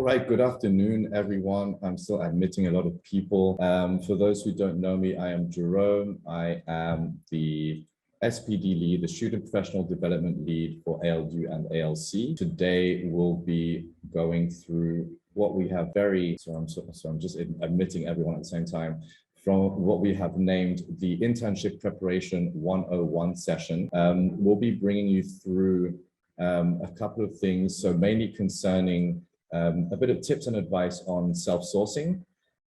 All right, good afternoon, everyone. I'm still admitting a lot of people. For those who don't know me, I am Jerome. I am the SPD lead, the Student Professional Development Lead for ALU and ALC. Today, we'll be going through what we have I'm just admitting everyone at the same time, from what we have named the Internship Preparation 101 session. We'll be bringing you through a couple of things, so mainly concerning a bit of tips and advice on self-sourcing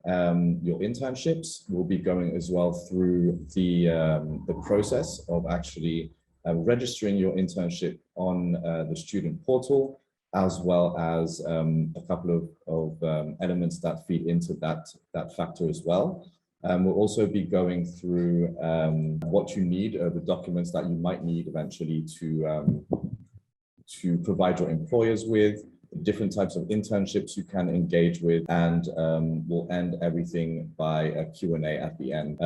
your internships. We'll be going as well through the process of actually registering your internship on the student portal, as well as a couple of elements that feed into that factor as well. We'll also be going through what you need, the documents that you might need eventually to provide your employers with, different types of internships you can engage with, and we'll end everything by a Q&A at the end.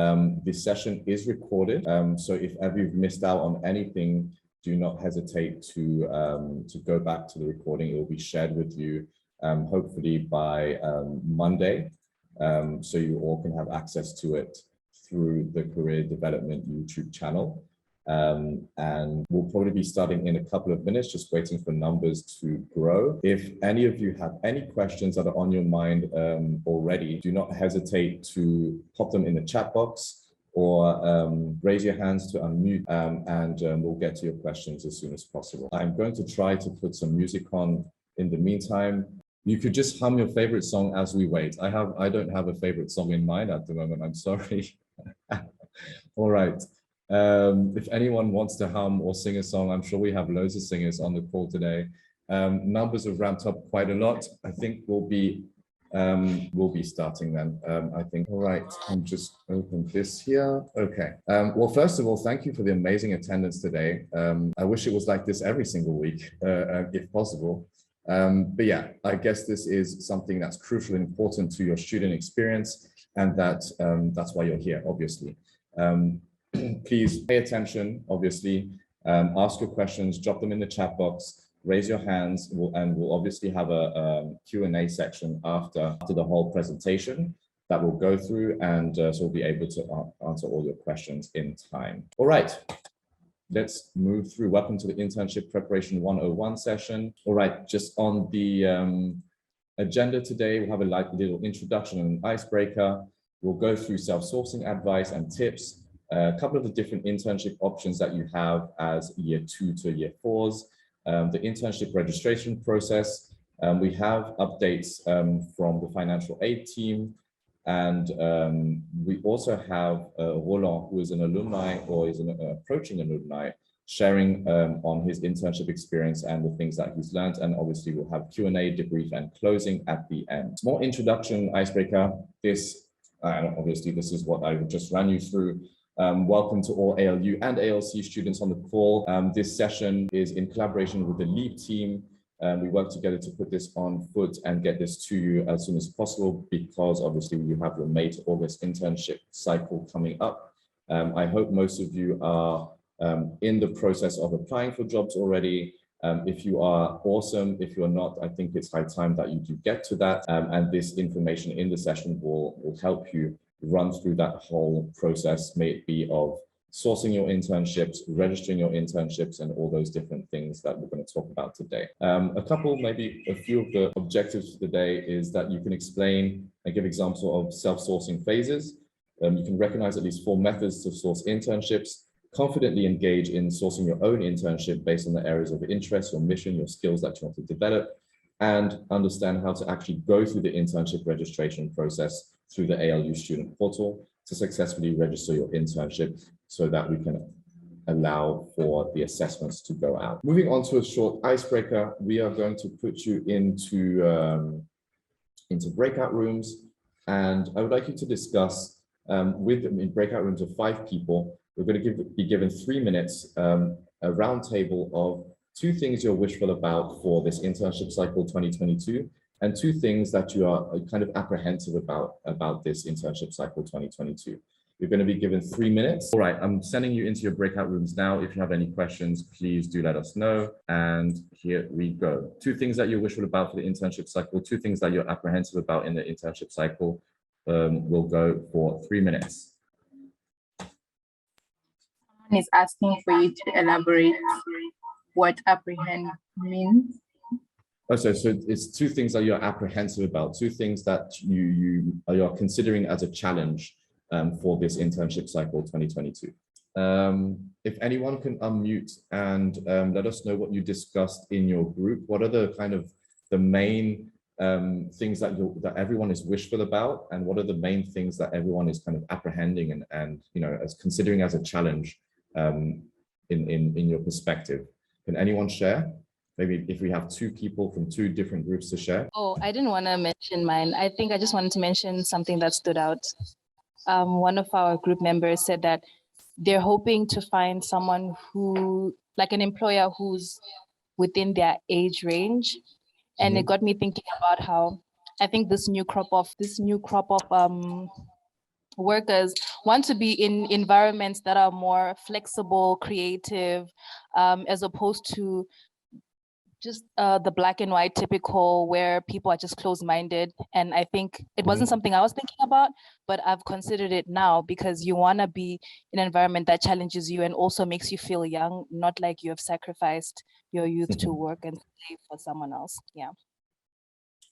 This session is recorded, so if ever you've missed out on anything, do not hesitate to go back to the recording. It will be shared with you hopefully by Monday, so you all can have access to it through the Career Development YouTube channel. And we'll probably be starting in a couple of minutes, just waiting for numbers to grow. If any of you have any questions that are on your mind already, do not hesitate to pop them in the chat box or raise your hands to unmute, and we'll get to your questions as soon as possible. I'm going to try to put some music on in the meantime. You could just hum your favorite song as we wait. I don't have a favorite song in mind at the moment, I'm sorry. All right. If anyone wants to hum or sing a song, I'm sure we have loads of singers on the call today. Numbers have ramped up quite a lot. I think we'll be starting then, I think. All right, I'm just open this here. Okay. Well, first of all, thank you for the amazing attendance today. I wish it was like this every single week, if possible. But yeah, I guess this is something that's crucial and important to your student experience, and that's why you're here, obviously. Please pay attention, obviously, ask your questions, drop them in the chat box, raise your hands, and we'll obviously have a Q&A section after the whole presentation that we'll go through, and so we'll be able to answer all your questions in time. All right, let's move through. Welcome to the Internship Preparation 101 session. All right, just on the agenda today, we'll have a little introduction and an icebreaker. We'll go through self-sourcing advice and tips, a couple of the different internship options that you have as year 2 to year 4s, the internship registration process. We have updates from the financial aid team, and we also have Roland, who is an alumni or is an approaching alumni, sharing on his internship experience and the things that he's learned. And obviously we'll have Q&A, debrief, and closing at the end. Small introduction, icebreaker. Obviously this is what I just ran you through. Welcome to all ALU and ALC students on the call. This session is in collaboration with the LEAP team. We work together to put this on foot and get this to you as soon as possible, because obviously you have your May to August internship cycle coming up. I hope most of you are in the process of applying for jobs already. If you are, awesome. If you're not, I think it's high time that you do get to that. And this information in the session will help you run through that whole process, may it be of sourcing your internships, registering your internships, and all those different things that we're going to talk about today. Maybe a few of the objectives for the day is that you can explain and give examples of self-sourcing phases. You can recognize at least 4 methods to source internships, confidently engage in sourcing your own internship based on the areas of interest, your mission, your skills that you want to develop, and understand how to actually go through the internship registration process through the ALU student portal to successfully register your internship so that we can allow for the assessments to go out. Moving on to a short icebreaker, we are going to put you into breakout rooms, and I would like you to discuss in breakout rooms of 5 people. We're going to be given 3 minutes, a round table of 2 things you're wishful about for this internship cycle 2022, and 2 things that you are kind of apprehensive about this internship cycle 2022. You're going to be given 3 minutes. All right, I'm sending you into your breakout rooms now. If you have any questions, please do let us know. And here we go. 2 things that you're wishful about for the internship cycle, 2 things that you're apprehensive about in the internship cycle. We'll go for 3 minutes. Someone is asking for you to elaborate what apprehend means. Oh, so it's 2 things that you're apprehensive about, 2 things that you're considering as a challenge for this internship cycle 2022. If anyone can unmute and let us know what you discussed in your group, what are the kind of the main things that everyone is wishful about, and what are the main things that everyone is kind of apprehending and you know, as considering as a challenge in your perspective? Can anyone share? Maybe if we have 2 people from 2 different groups to share. Oh, I didn't want to mention mine. I think I just wanted to mention something that stood out. One of our group members said that they're hoping to find someone who, like an employer who's within their age range. And it got me thinking about how I think this new crop of workers want to be in environments that are more flexible, creative, as opposed to just the black and white typical where people are just closed-minded. And I think it wasn't something I was thinking about, but I've considered it now, because you want to be in an environment that challenges you and also makes you feel young, not like you have sacrificed your youth to work and slave for someone else. Yeah.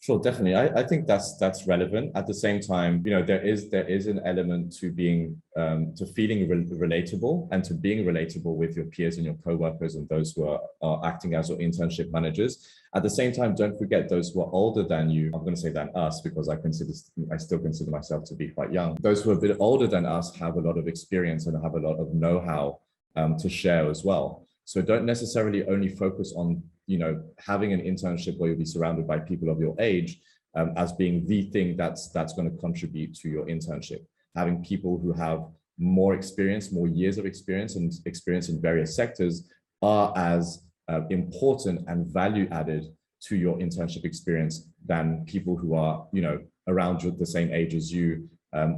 Sure, definitely. I think that's relevant. At the same time, you know, there is an element to being to feeling relatable and to being relatable with your peers and your co-workers and those who are acting as your internship managers. At the same time, don't forget those who are older than you. I'm going to say than us, because I still consider myself to be quite young. Those who are a bit older than us have a lot of experience and have a lot of know-how to share as well. So don't necessarily only focus on, you know, having an internship where you'll be surrounded by people of your age as being the thing that's going to contribute to your internship. Having people who have more experience, more years of experience and experience in various sectors are as important and value added to your internship experience than people who are, you know, around the same age as you,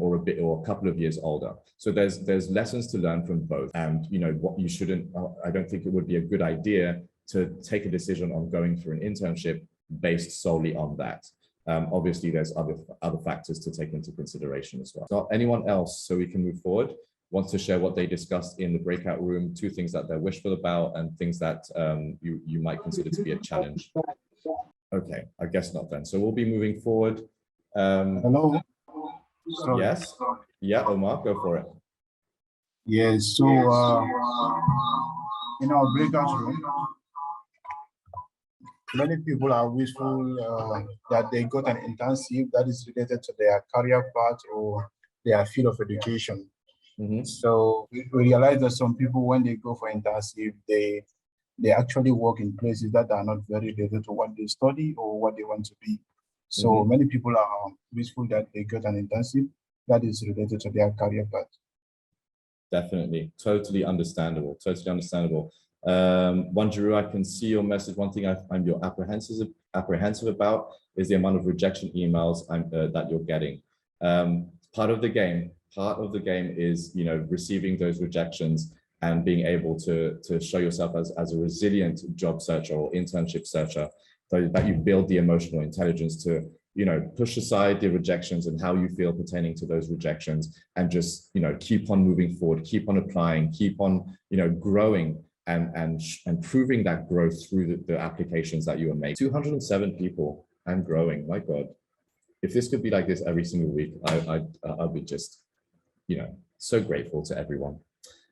or a couple of years older. So there's lessons to learn from both. And, you know, what you shouldn't, I don't think it would be a good idea to take a decision on going for an internship based solely on that. Obviously, there's other factors to take into consideration as well. So anyone else, so we can move forward, wants to share what they discussed in the breakout room, 2 things that they're wishful about and things that you might consider to be a challenge? Okay, I guess not then. So we'll be moving forward. Hello. Sorry. Yes. Yeah, Omar, go for it. Yes. So in our breakout room, many people are wishful that they got an internship that is related to their career path or their field of education. So we realize that some people, when they go for internship, they actually work in places that are not very related to what they study or what they want to be. So many people are wishful that they got an internship that is related to their career path. Definitely, totally understandable. Totally understandable. Wanjiru, I can see your message. One thing I'm apprehensive about is the amount of rejection emails that you're getting. Part of the game is, you know, receiving those rejections and being able to show yourself as a resilient job searcher or internship searcher, so that you build the emotional intelligence to, you know, push aside the rejections and how you feel pertaining to those rejections, and just, you know, keep on moving forward, keep on applying, keep on, you know, growing and proving that growth through the applications that you are making. 207 people and growing. My God, if this could be like this every single week, I'd be just, you know, so grateful to everyone.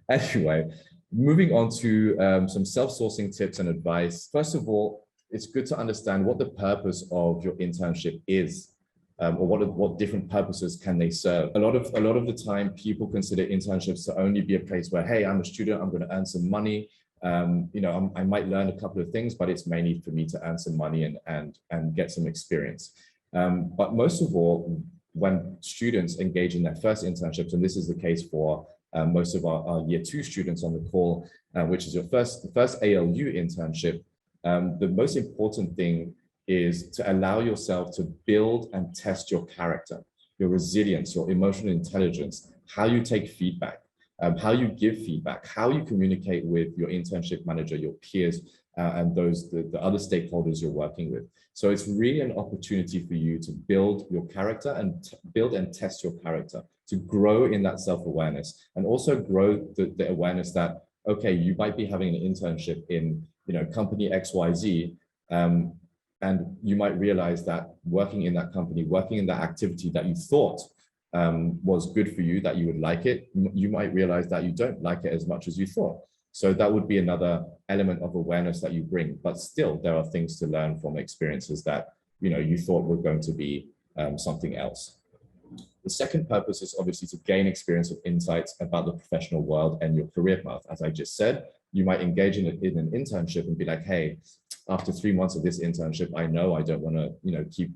Anyway, moving on to some self-sourcing tips and advice. First of all, it's good to understand what the purpose of your internship is, or what different purposes can they serve. A lot of the time, people consider internships to only be a place where, hey, I'm a student, I'm going to earn some money. You know, I might learn a couple of things, but it's mainly for me to earn some money and get some experience. But most of all, when students engage in their first internships, and this is the case for most of our year 2 students on the call, which is your first ALU internship, the most important thing is to allow yourself to build and test your character, your resilience, your emotional intelligence, how you take feedback, how you give feedback, how you communicate with your internship manager, your peers, and the other stakeholders you're working with. So it's really an opportunity for you to build your character and build and test your character, to grow in that self-awareness, and also grow the awareness that, okay, you might be having an internship in, company XYZ, and you might realize that working in that company, working in that activity that you thought was good for you, that you would like it, you might realize that you don't like it as much as you thought. So that would be another element of awareness that you bring, but still there are things to learn from experiences that, you thought were going to be something else. The second purpose is obviously to gain experience of insights about the professional world and your career path. As I just said, you might engage in an internship and be like, hey, after 3 months of this internship, I know I don't want to,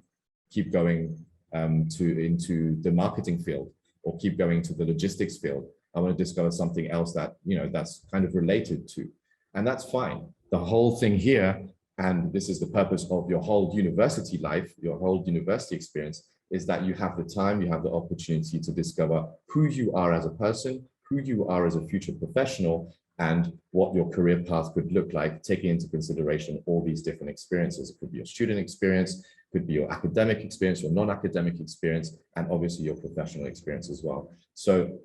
keep going into the marketing field, or keep going to the logistics field. I want to discover something else that, that's kind of related to, and that's fine. The whole thing here, and this is the purpose of your whole university life, your whole university experience, is that you have the time, you have the opportunity to discover who you are as a person, who you are as a future professional, and what your career path could look like, taking into consideration all these different experiences. It could be your student experience, could be your academic experience, your non-academic experience, and obviously your professional experience as well. So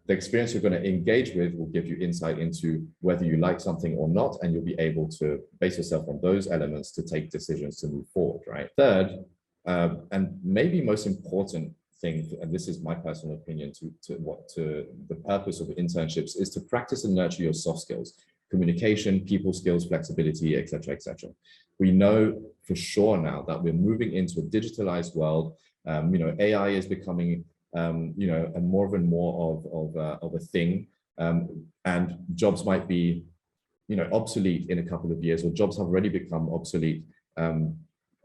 the experience you're going to engage with will give you insight into whether you like something or not, and you'll be able to base yourself on those elements to take decisions to move forward, right? Third, and maybe most important thing, and this is my personal opinion, to the purpose of internships, is to practice and nurture your soft skills: communication, people skills, flexibility, etc., etc. We know for sure now that we're moving into a digitalized world. AI is becoming and more and more of a thing, and jobs might be, obsolete in a couple of years, or jobs have already become obsolete.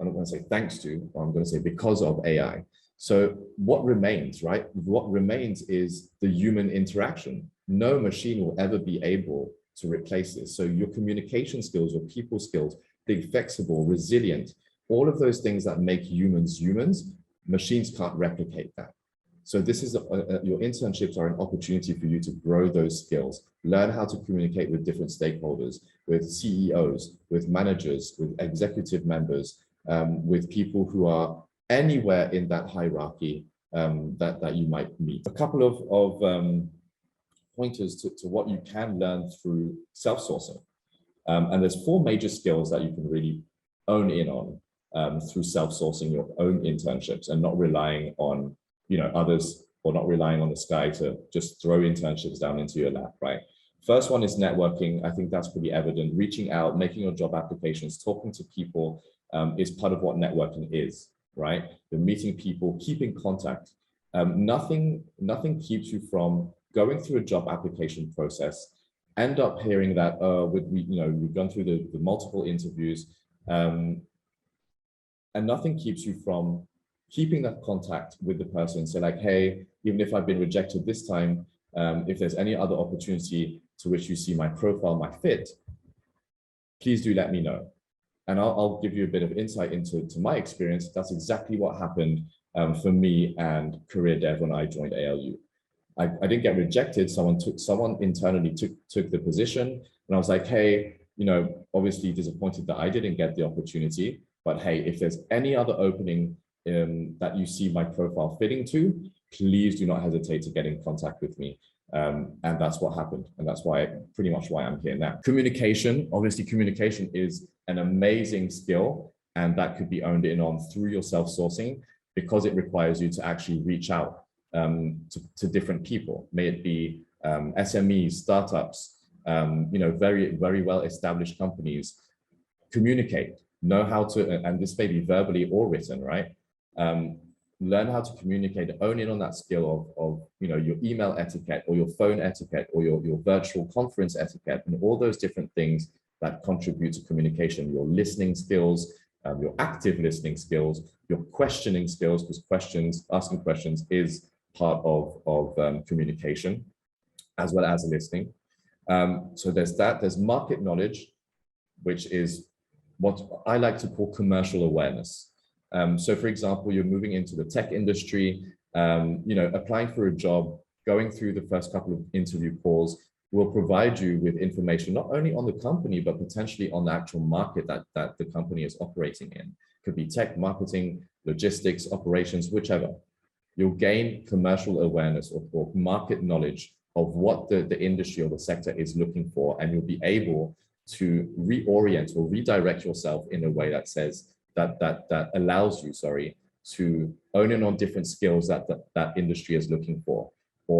I don't want to say thanks to, or I'm going to say because of AI. So what remains, right? What remains is the human interaction. No machine will ever be able to replace this. So your communication skills, your people skills, being flexible, resilient, all of those things that make humans humans, machines can't replicate that. So this is your internships are an opportunity for you to grow those skills, learn how to communicate with different stakeholders, with CEOs, with managers, with executive members, with people who are anywhere in that hierarchy that you might meet. A couple of pointers to what you can learn through self-sourcing. And there's 4 major skills that you can really own in on through self-sourcing your own internships, and not relying on others, or not relying on the sky to just throw internships down into your lap, right? First one is networking. I think that's pretty evident. Reaching out, making your job applications, talking to people is part of what networking is, right? You're meeting people, keeping contact. Nothing keeps you from going through a job application process, end up hearing that we've gone through the multiple interviews, and nothing keeps you from keeping that contact with the person. So like, hey, even if I've been rejected this time, if there's any other opportunity to which you see my profile might fit, please do let me know. And I'll give you a bit of insight into my experience. That's exactly what happened for me and career dev when I joined ALU. I didn't get rejected. Someone internally took the position, and I was like, hey, obviously disappointed that I didn't get the opportunity, but hey, if there's any other opening that you see my profile fitting to, please do not hesitate to get in contact with me. And that's what happened. And that's pretty much why I'm here now. Communication, obviously communication is an amazing skill, and that could be owned in on through your self-sourcing, because it requires you to actually reach out to different people, may it be SMEs, startups, very, very well-established companies. Communicate, know how to, and this may be verbally or written, right? Learn how to communicate, own in on that skill of your email etiquette, or your phone etiquette, or your virtual conference etiquette, and all those different things that contribute to communication. Your listening skills, your active listening skills, your questioning skills, because asking questions is part of communication, as well as listening. So there's that. There's market knowledge, which is what I like to call commercial awareness. So for example, you're moving into the tech industry, applying for a job, going through the first couple of interview calls will provide you with information, not only on the company, but potentially on the actual market that the company is operating in. Could be tech, marketing, logistics, operations, whichever. You'll gain commercial awareness or market knowledge of what the industry or the sector is looking for, and you'll be able to reorient or redirect yourself in a way that says that allows you, to own in on different skills that industry is looking for.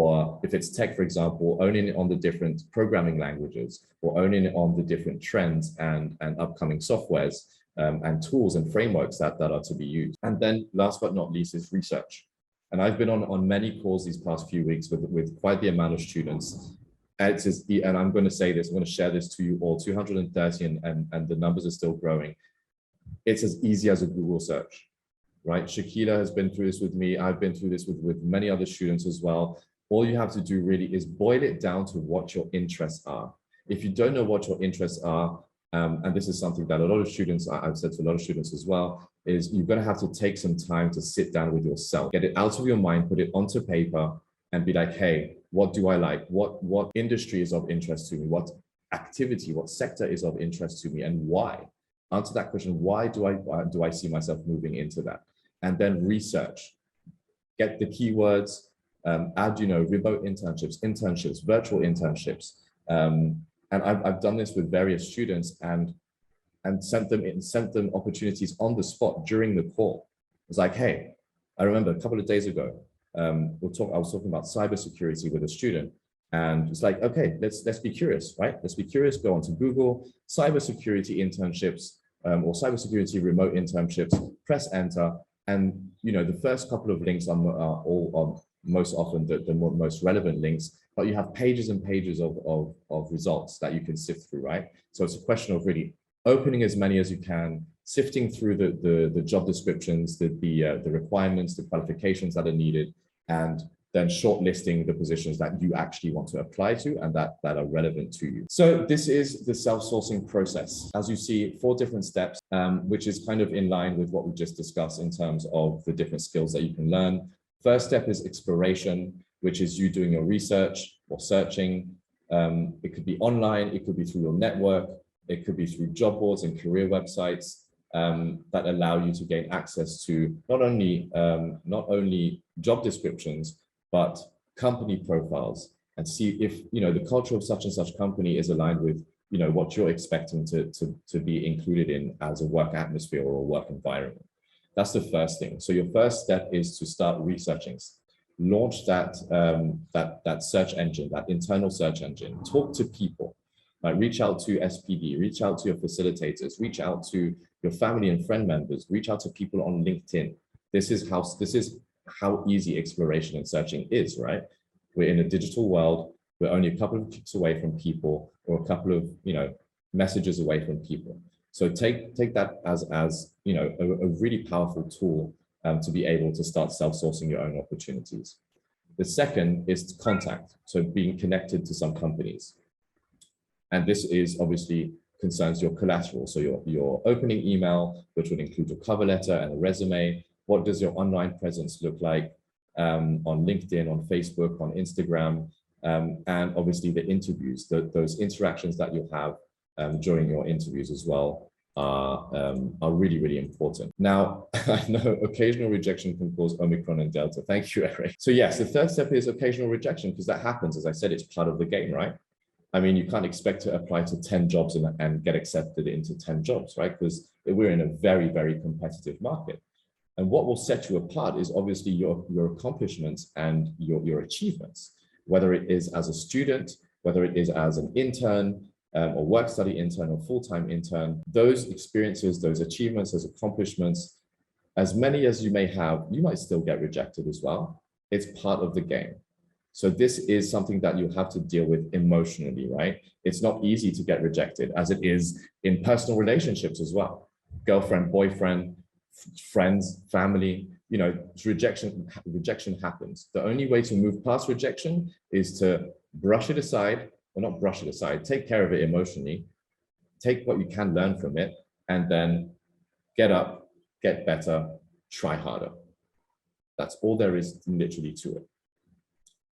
Or if it's tech, for example, owning on the different programming languages, or owning on the different trends and upcoming softwares and tools and frameworks that are to be used. And then last but not least is research. And I've been on many calls these past few weeks with quite the amount of students. And I'm going to say this, I'm going to share this to you all, 230, and the numbers are still growing. It's as easy as a Google search, right? Shakila has been through this with me. I've been through this with many other students as well. All you have to do really is boil it down to what your interests are. If you don't know what your interests are, and this is something that a lot of students, I've said to a lot of students as well, is you're going to have to take some time to sit down with yourself, get it out of your mind, put it onto paper, and be like, hey, what do I like? What industry is of interest to me? What activity, what sector is of interest to me, and why? Answer that question. Why do I see myself moving into that? And then research. Get the keywords. Add, remote internships, virtual internships. And I've done this with various students and sent them opportunities on the spot during the call. It's like, hey, I remember a couple of days ago, I was talking about cybersecurity with a student, and it's like, okay, let's be curious, right? Let's be curious. Go onto Google, cybersecurity internships or cybersecurity remote internships. Press enter, and the first couple of links are all most often the most relevant links, but you have pages and pages of results that you can sift through, right? So it's a question of really opening as many as you can, sifting through the job descriptions, the requirements, the qualifications that are needed, and then shortlisting the positions that you actually want to apply to and that are relevant to you. So this is the self-sourcing process. As you see, 4 different steps, which is kind of in line with what we just discussed in terms of the different skills that you can learn. First step is exploration, which is you doing your research or searching. It could be online, it could be through your network, it could be through job boards and career websites that allow you to gain access to not only job descriptions, but company profiles, and see if the culture of such and such company is aligned with what you're expecting to be included in as a work atmosphere or a work environment. That's the first thing. So your first step is to start researching. Launch that search engine, that internal search engine. Talk to people. Like reach out to SPD, reach out to your facilitators, reach out to your family and friend members, reach out to people on LinkedIn. This is how easy exploration and searching is, right? We're in a digital world. We're only a couple of clicks away from people, or a couple of messages away from people. So take that as a really powerful tool to be able to start self-sourcing your own opportunities. The second is contact, so being connected to some companies. And this is obviously concerns your collateral. So your opening email, which would include your cover letter and a resume. What does your online presence look like on LinkedIn, on Facebook, on Instagram, and obviously the interviews, those interactions that you have during your interviews as well are really, really important. Now, I know occasional rejection can cause Omicron and Delta. Thank you, Eric. So yes, the third step is occasional rejection, because that happens. As I said, it's part of the game, right? I mean, you can't expect to apply to 10 jobs and get accepted into 10 jobs, right? Because we're in a very, very competitive market. And what will set you apart is obviously your accomplishments and your achievements, whether it is as a student, whether it is as an intern, or work study intern or full-time intern. Those experiences, those achievements, those accomplishments, as many as you may have, you might still get rejected as well. It's part of the game. So this is something that you have to deal with emotionally, right? It's not easy to get rejected, as it is in personal relationships as well. Girlfriend, boyfriend, friends, family, rejection happens. The only way to move past rejection is to brush it aside, or not brush it aside, take care of it emotionally, take what you can learn from it, and then get up, get better, try harder. That's all there is literally to it.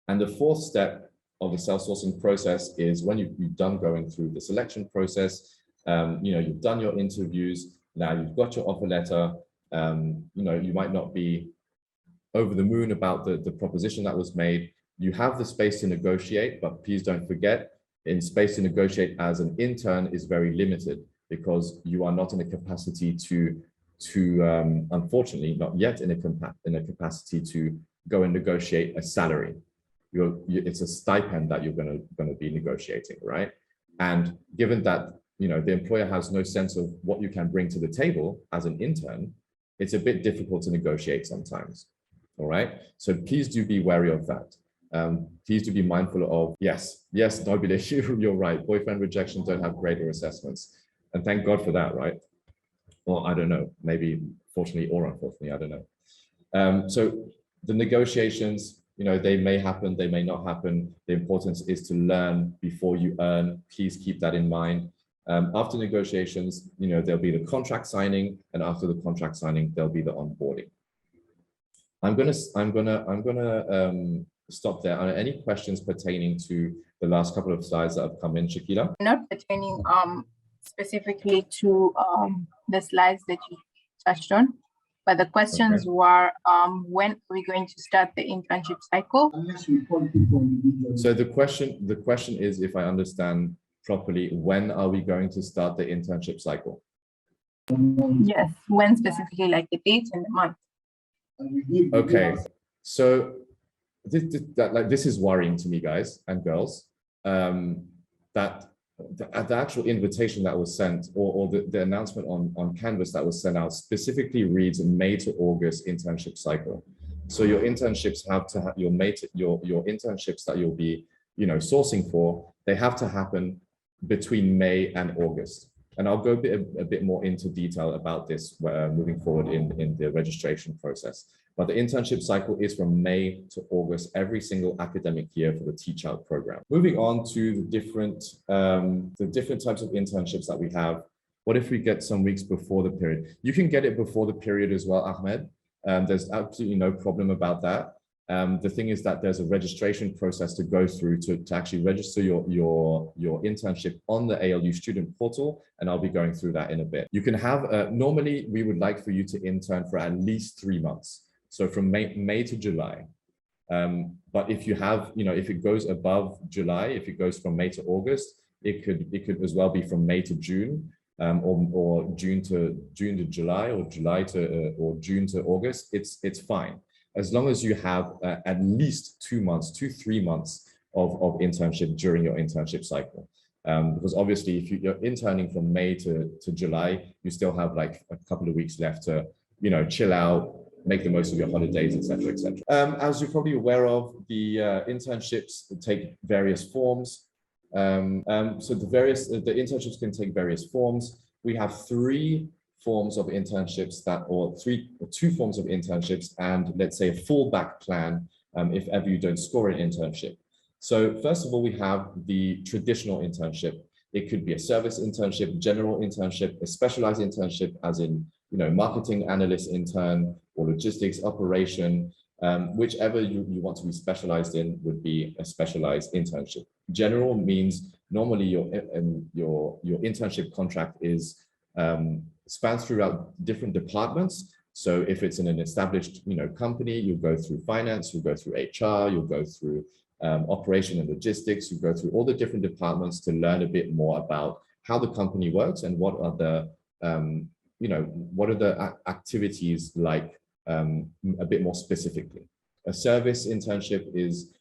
And the fourth step of the self-sourcing process is when you've done going through the selection process, you've done your interviews, now you've got your offer letter, you might not be over the moon about the proposition that was made. You have the space to negotiate, but please don't forget, in space to negotiate as an intern is very limited because you are not in a capacity to unfortunately, not yet in a capacity to go and negotiate a salary. It's a stipend that you're going to be negotiating, right? And given that the employer has no sense of what you can bring to the table as an intern, it's a bit difficult to negotiate sometimes. All right. So please do be wary of that. Please do be mindful of, yes, Nobile, you're right. Boyfriend rejection don't have grader assessments. And thank God for that, right? Or I don't know, maybe fortunately or unfortunately, I don't know. So the negotiations, they may happen, they may not happen. The importance is to learn before you earn. Please keep that in mind. After negotiations, there'll be the contract signing, and after the contract signing, there'll be the onboarding. I'm gonna stop there. Are there any questions pertaining to the last couple of slides that have come in, Shakila? Not pertaining specifically to the slides that you touched on, but the questions were when are we going to start the internship cycle? So the question is, if I understand properly, when are we going to start the internship cycle? Yes, when specifically, like the date and the month. Okay, so this is worrying to me, guys and girls, that the actual invitation that was sent or the announcement on Canvas that was sent out specifically reads May to August internship cycle. So your internships have to have your internships that you'll be sourcing for, they have to happen between May and August. And I'll go a bit more into detail about this moving forward in the registration process. But the internship cycle is from May to August every single academic year for the Teach Out program. Moving on to the different types of internships that we have. What if we get some weeks before the period? You can get it before the period as well, Ahmed. There's absolutely no problem about that. The thing is that there's a registration process to go through to actually register your internship on the ALU student portal, and I'll be going through that in a bit. You can have, normally we would like for you to intern for at least 3 months. So from May to July. But if you have, if it goes above July, if it goes from May to August, it could as well be from May to June, or June to July, or July to or June to August. It's fine. As long as you have at least 2 months, 3 months of internship during your internship cycle. Because obviously if you're interning from May to July, you still have like a couple of weeks left to, chill out, make the most of your holidays, etc., etc. As you're probably aware of, the internships take various forms. So the internships can take various forms. We have 3 forms of internships two forms of internships, and let's say a fallback plan if ever you don't score an internship. So first of all, we have the traditional internship. It could be a service internship, general internship, a specialized internship, as in marketing analyst intern or logistics operation. Whichever you want to be specialized in would be a specialized internship. General means normally your internship contract is spans throughout different departments. So if it's in an established company, you'll go through finance, you'll go through HR, you'll go through operation and logistics, you go through all the different departments to learn a bit more about how the company works and what are the what are the activities like a bit more specifically. A service internship is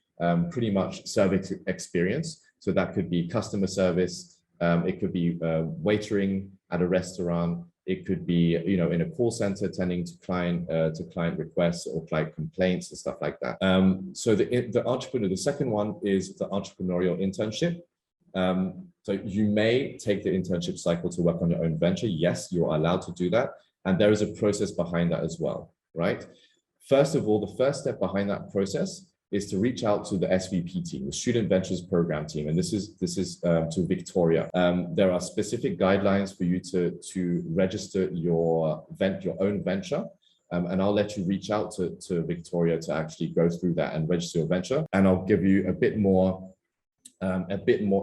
pretty much service experience. So that could be customer service, it could be waitering at a restaurant, it could be in a call center attending to client requests or client complaints and stuff like that. So the second one is the entrepreneurial internship. So you may take the internship cycle to work on your own venture. Yes, you're allowed to do that. And there is a process behind that as well, right? First of all, the first step behind that process is to reach out to the SVP team, the Student Ventures Program team. And this is to Victoria. There are specific guidelines for you to register your own venture. And I'll let you reach out to Victoria to actually go through that and register your venture. And I'll give you a bit more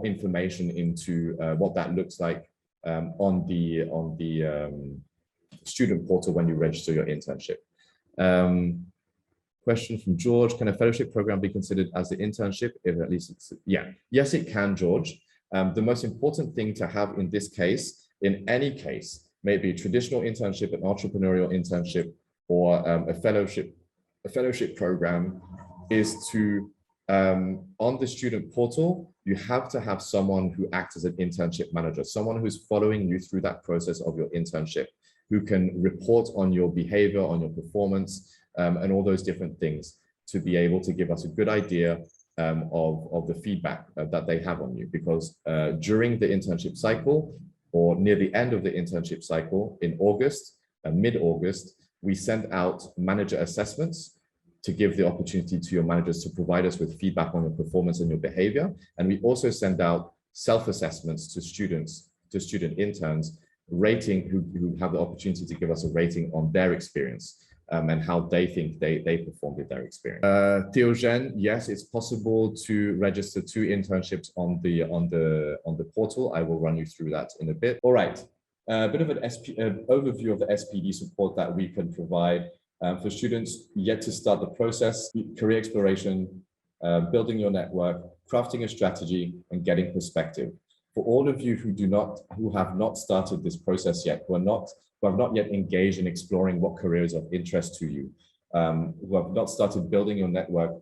information into what that looks like on the student portal when you register your internship. Question from George: can a fellowship program be considered as the internship? If at least it's, yeah, yes, it can, George. The most important thing to have in this case, in any case, maybe a traditional internship, an entrepreneurial internship, or a fellowship program, is to on the student portal, you have to have someone who acts as an internship manager, someone who's following you through that process of your internship, who can report on your behavior, on your performance, and all those different things, to be able to give us a good idea of the feedback that they have on you. Because during the internship cycle, or near the end of the internship cycle in August, mid-August, we send out manager assessments to give the opportunity to your managers to provide us with feedback on your performance and your behavior. And we also send out self-assessments to students, to student interns, who have the opportunity to give us a rating on their experience. And how they think they performed with their experience. Theogen, yes, it's possible to register 2 internships on the portal. I will run you through that in a bit. All right, a bit of an overview of the SPD support that we can provide for students yet to start the process: career exploration, building your network, crafting a strategy, and getting perspective. For all of you who have not started this process yet, who have not yet engaged in exploring what careers of interest to you, who have not started building your network,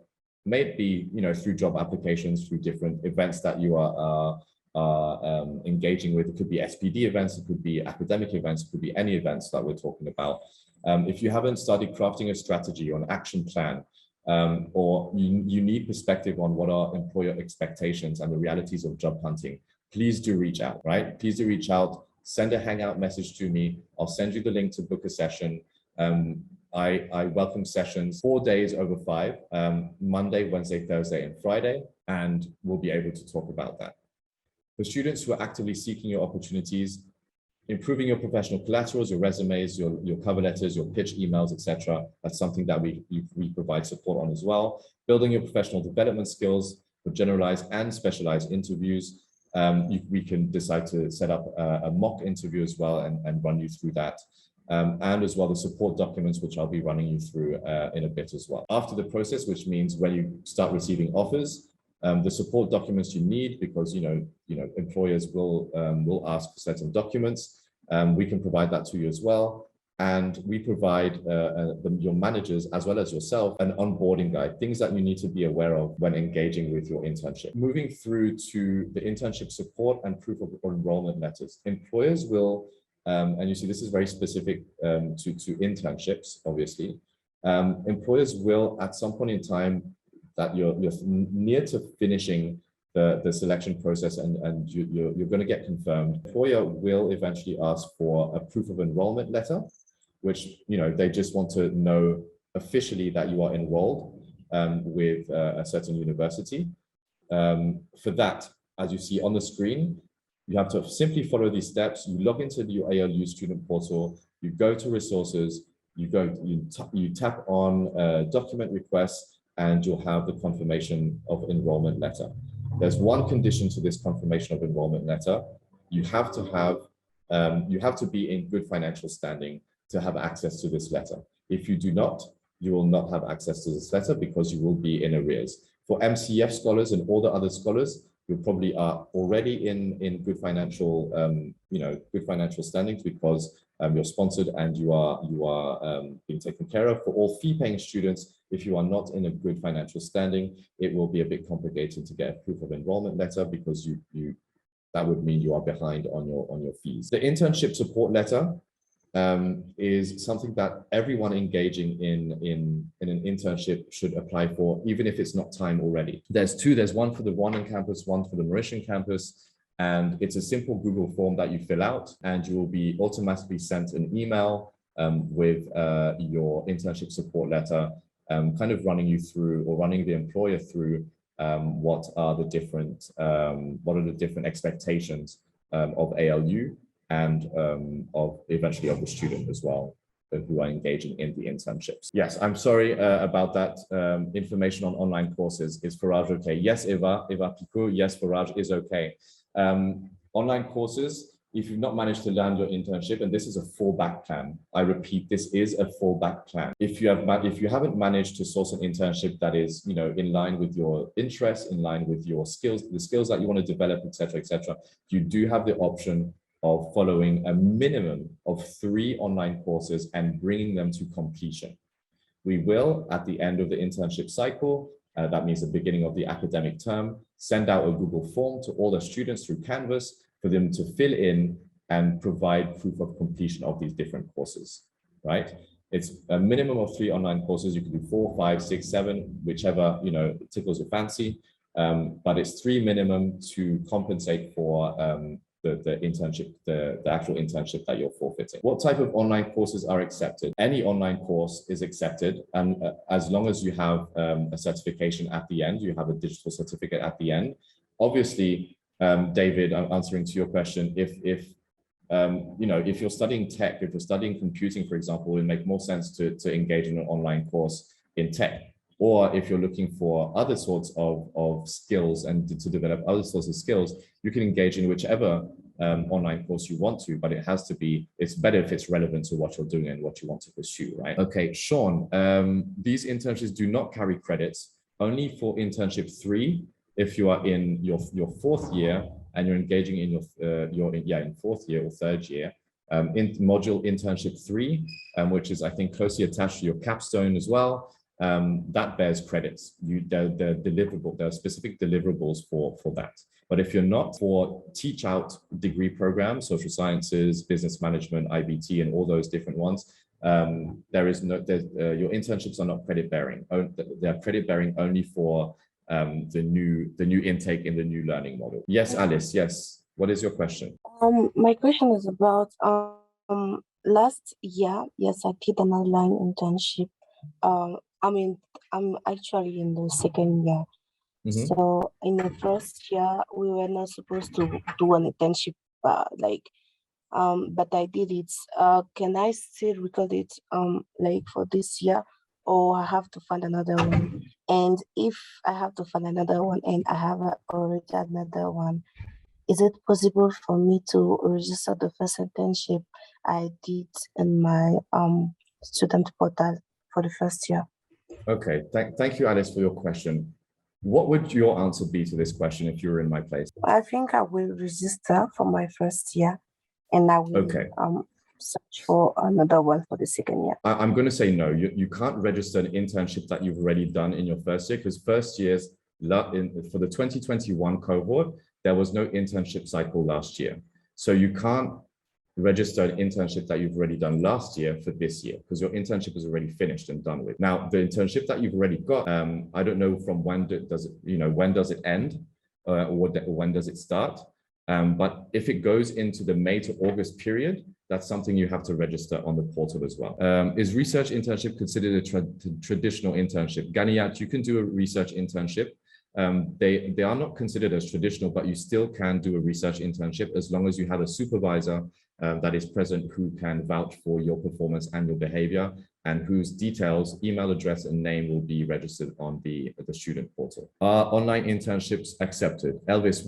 maybe through job applications, through different events that you are engaging with. It could be SPD events, it could be academic events, it could be any events that we're talking about. If you haven't started crafting a strategy or an action plan, or you need perspective on what are employer expectations and the realities of job hunting, please do reach out, right? Please do reach out. Send a Hangout message to me. I'll send you the link to book a session. I welcome sessions 4 days over 5, Monday, Wednesday, Thursday, and Friday, and we'll be able to talk about that. For students who are actively seeking your opportunities, improving your professional collaterals, your resumes, your cover letters, your pitch emails, etc. That's something that we provide support on as well. Building your professional development skills for generalized and specialized interviews. We can decide to set up a mock interview as well and run you through that. And as well the support documents, which I'll be running you through in a bit as well. After the process, which means when you start receiving offers, the support documents you need, because employers will ask for certain documents. We can provide that to you as well. And we provide your managers, as well as yourself, an onboarding guide, things that you need to be aware of when engaging with your internship. Moving through to the internship support and proof of enrollment letters. Employers will, and you see this is very specific to internships, obviously. Employers will, at some point in time that you're near to finishing the selection process and you're going to get confirmed, employer will eventually ask for a proof of enrollment letter, which they just want to know officially that you are enrolled with a certain university. For that, as you see on the screen, you have to simply follow these steps. You log into your ALU student portal, you go to resources, you tap on document requests, and you'll have the confirmation of enrollment letter. There's one condition to this confirmation of enrollment letter. You have to be in good financial standing to have access to this letter. If you do not, you will not have access to this letter because you will be in arrears. For MCF scholars and all the other scholars, you probably are already in good financial, good financial standings because you're sponsored and you are being taken care of. For all fee-paying students, if you are not in a good financial standing, it will be a bit complicated to get a proof of enrollment letter because that would mean you are behind on your fees. The internship support letter is something that everyone engaging in an internship should apply for, even if it's not time already. There's two. There's one for the Rwandan campus, one for the Mauritian campus, and it's a simple Google form that you fill out, and you will be automatically sent an email with your internship support letter, kind of running you through, or running the employer through what are the different expectations of ALU and eventually of the student as well. who are engaging in the internships. Yes, I'm sorry about that. Information on online courses. Is Faraj okay? Yes, Eva Pico, yes, Faraj is okay. Online courses, if you've not managed to land your internship, and this is a fallback plan. I repeat, this is a fallback plan. If you haven't managed to source an internship that is, in line with your interests, in line with your skills, the skills that you want to develop, etc., you do have the option of following a minimum of 3 online courses and bringing them to completion. We will, at the end of the internship cycle, that means the beginning of the academic term, send out a Google form to all the students through Canvas for them to fill in and provide proof of completion of these different courses, right? It's a minimum of 3 online courses. You can do 4, 5, 6, 7, whichever, tickles your fancy. But it's 3 minimum to compensate for the internship, the actual internship that you're forfeiting. What type of online courses are accepted? Any online course is accepted, and as long as you have a certification at the end, you have a digital certificate at the end. Obviously, David, I'm answering to your question. If you're studying tech, if you're studying computing, for example, it would make more sense to engage in an online course in tech. Or if you're looking for other sorts of skills and to develop other sorts of skills, you can engage in whichever online course you want to, but it's better if it's relevant to what you're doing and what you want to pursue, right? Okay, Sean, these internships do not carry credits, only for internship 3, if you are in your 4th year and you're engaging in in 4th year or 3rd year. In module internship 3, which is, I think, closely attached to your capstone as well. That bears credits. There are specific deliverables for that. But if you're not, for teach out degree programs, social sciences, business management, IBT, and all those different ones, your internships are not credit bearing. They're credit bearing only for the new intake in the new learning model. Yes, Alice. Yes. What is your question? My question is about last year. Yes, I did an online internship. I'm actually in the 2nd year. Mm-hmm. So in the 1st year, we were not supposed to do an internship, but I did it. Can I still record it for this year, or I have to find another one? And if I have to find another one and I have already another one, is it possible for me to register the first internship I did in my student portal for the 1st year? Okay, thank you, Alice, for your question. What would your answer be to this question if you were in my place? I think I will register for my 1st year, and I will search for another one for the 2nd year. I'm going to say no. You can't register an internship that you've already done in your 1st year, because 1st years, for the 2021 cohort, there was no internship cycle last year. So you can't register an internship that you've already done last year for this year, because your internship is already finished and done with. Now, the internship that you've already got, I don't know from when does it end, or when does it start? But if it goes into the May to August period, that's something you have to register on the portal as well. Is research internship considered a traditional internship? Ganiyat, you can do a research internship. They are not considered as traditional, but you still can do a research internship as long as you have a supervisor that is present who can vouch for your performance and your behavior, and whose details, email address, and name will be registered on the student portal. Are online internships accepted? Elvis,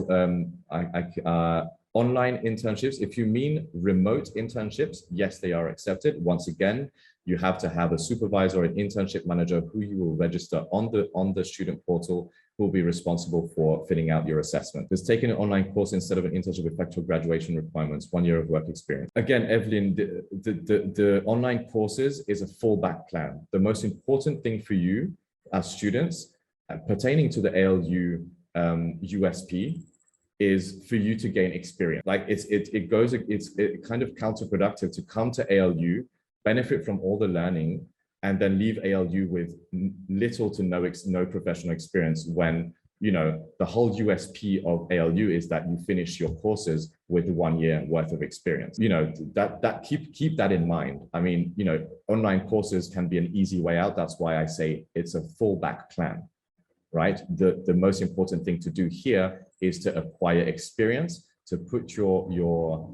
online internships, if you mean remote internships, yes, they are accepted. Once again, you have to have a supervisor or an internship manager who you will register on the student portal, who will be responsible for filling out your assessment. Does taking an online course instead of an internship affect your graduation requirements? 1 year of work experience. Again, Evelyn, the online courses is a fallback plan. The most important thing for you as students pertaining to the ALU USP is for you to gain experience. Like it's kind of counterproductive to come to ALU, benefit from all the learning, and then leave ALU with little to no professional experience, when the whole USP of ALU is that you finish your courses with 1 year worth of experience. Keep that in mind. I mean, online courses can be an easy way out. That's why I say it's a fallback plan, right? The most important thing to do here is to acquire experience to put your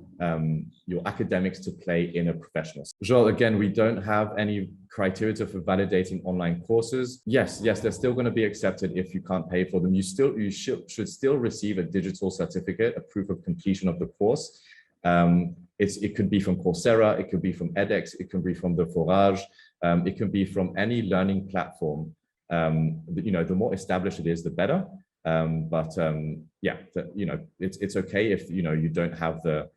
academics to play in a professional. Joel, again, we don't have any criteria for validating online courses. Yes, they're still going to be accepted if you can't pay for them. You should still receive a digital certificate, a proof of completion of the course. It could be from Coursera, it could be from edX, it could be from the Forage, it can be from any learning platform. The more established it is, the better. It's okay if you don't have the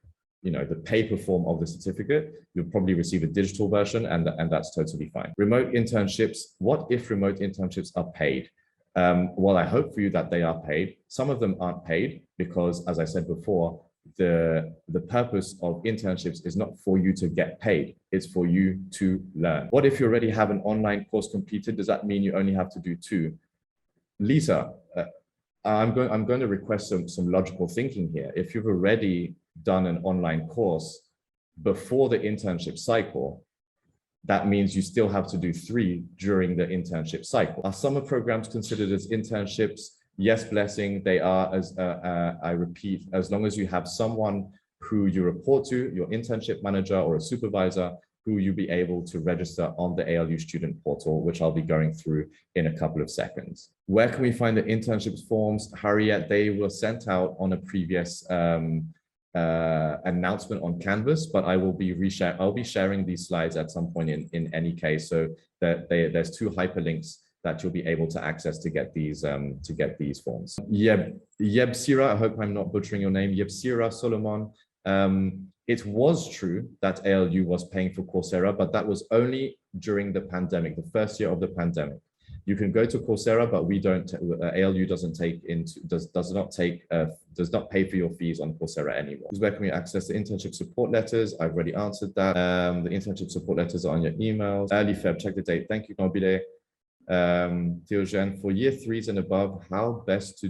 paper form of the certificate. You'll probably receive a digital version, and that's totally fine. Remote internships. What if remote internships are paid? Well, I hope for you that they are paid. Some of them aren't paid because, as I said before, the purpose of internships is not for you to get paid, it's for you to learn. What if you already have an online course completed? Does that mean you only have to do 2? Lisa, I'm going to request some logical thinking here. If you've already done an online course before the internship cycle, that means you still have to do 3 during the internship cycle. Are summer programs considered as internships? Yes, Blessing, they are, as I repeat, as long as you have someone who you report to, your internship manager or a supervisor, who you'll be able to register on the ALU student portal, which I'll be going through in a couple of seconds. Where can we find the internships forms? Harriet, they were sent out on a previous announcement on Canvas, but I'll be sharing these slides at some point in any case. So there's 2 hyperlinks that you'll be able to access to get these forms. Yebsira, I hope I'm not butchering your name, Yebsira Solomon. It was true that ALU was paying for Coursera, but that was only during the pandemic, the first year of the pandemic. You can go to Coursera, but we don't. ALU does not pay for your fees on Coursera anymore. Where can we access the internship support letters? I've already answered that. The internship support letters are on your emails. Early Feb, check the date. Thank you, Nobile. Theogen, for year 3s and above, how best do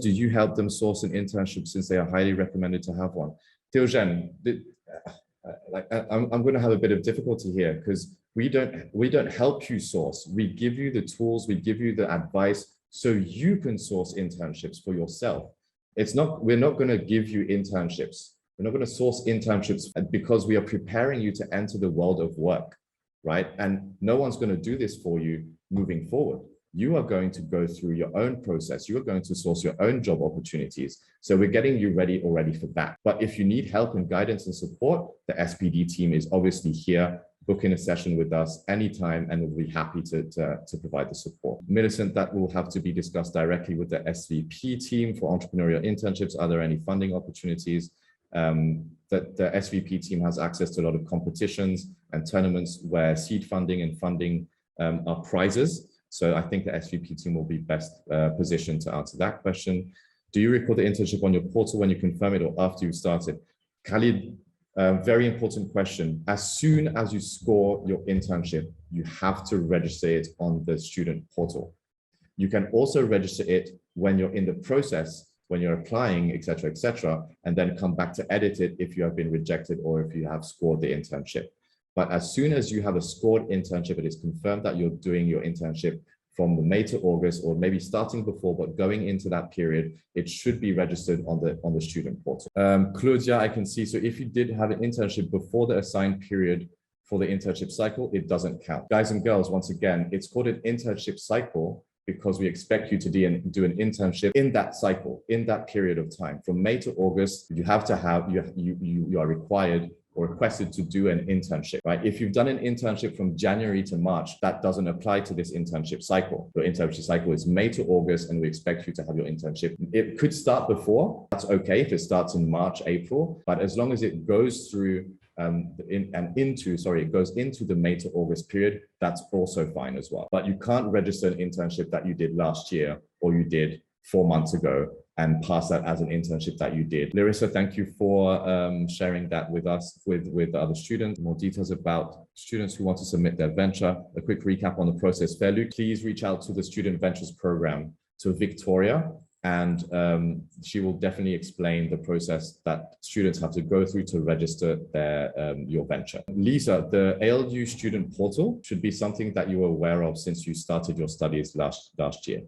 you help them source an internship since they are highly recommended to have one? Theogen, I'm going to have a bit of difficulty here because we don't help you source. We give you the tools, we give you the advice so you can source internships for yourself. We're not going to give you internships. We're not going to source internships because we are preparing you to enter the world of work. Right? And no one's going to do this for you moving forward. You are going to go through your own process. You are going to source your own job opportunities. So we're getting you ready already for that. But if you need help and guidance and support, the SPD team is obviously here. Book in a session with us anytime and we'll be happy to provide the support. Millicent, that will have to be discussed directly with the SVP team for entrepreneurial internships. Are there any funding opportunities? That the SVP team has access to a lot of competitions and tournaments where seed funding and funding are prizes. So I think the SVP team will be best positioned to answer that question. Do you record the internship on your portal when you confirm it or after you've started? Khalid, very important question. As soon as you score your internship, you have to register it on the student portal. You can also register it when you're in the process, when you're applying, et cetera, and then come back to edit it if you have been rejected or if you have scored the internship. But as soon as you have a scored internship, it is confirmed that you're doing your internship from May to August, or maybe starting before, but going into that period, it should be registered on the student portal. Claudia, I can see, so if you did have an internship before the assigned period for the internship cycle, it doesn't count. Guys and girls, once again, it's called an internship cycle because we expect you to do an internship in that cycle, in that period of time. From May to August, you have to have, you are required or requested to do an internship, right? If you've done an internship from January to March, that doesn't apply to this internship cycle. Your internship cycle is May to August, and we expect you to have your internship. It could start before, that's okay if it starts in March, April, but as long as it goes through it goes into the May to August period, that's also fine as well. But you can't register an internship that you did last year or you did 4 months ago and pass that as an internship that you did. Larissa, thank you for sharing that with us, with the other students. More details about students who want to submit their venture. A quick recap on the process. Please reach out to the Student Ventures program, to Victoria, and she will definitely explain the process that students have to go through to register your venture. Lisa, the ALU student portal should be something that you were aware of since you started your studies last year.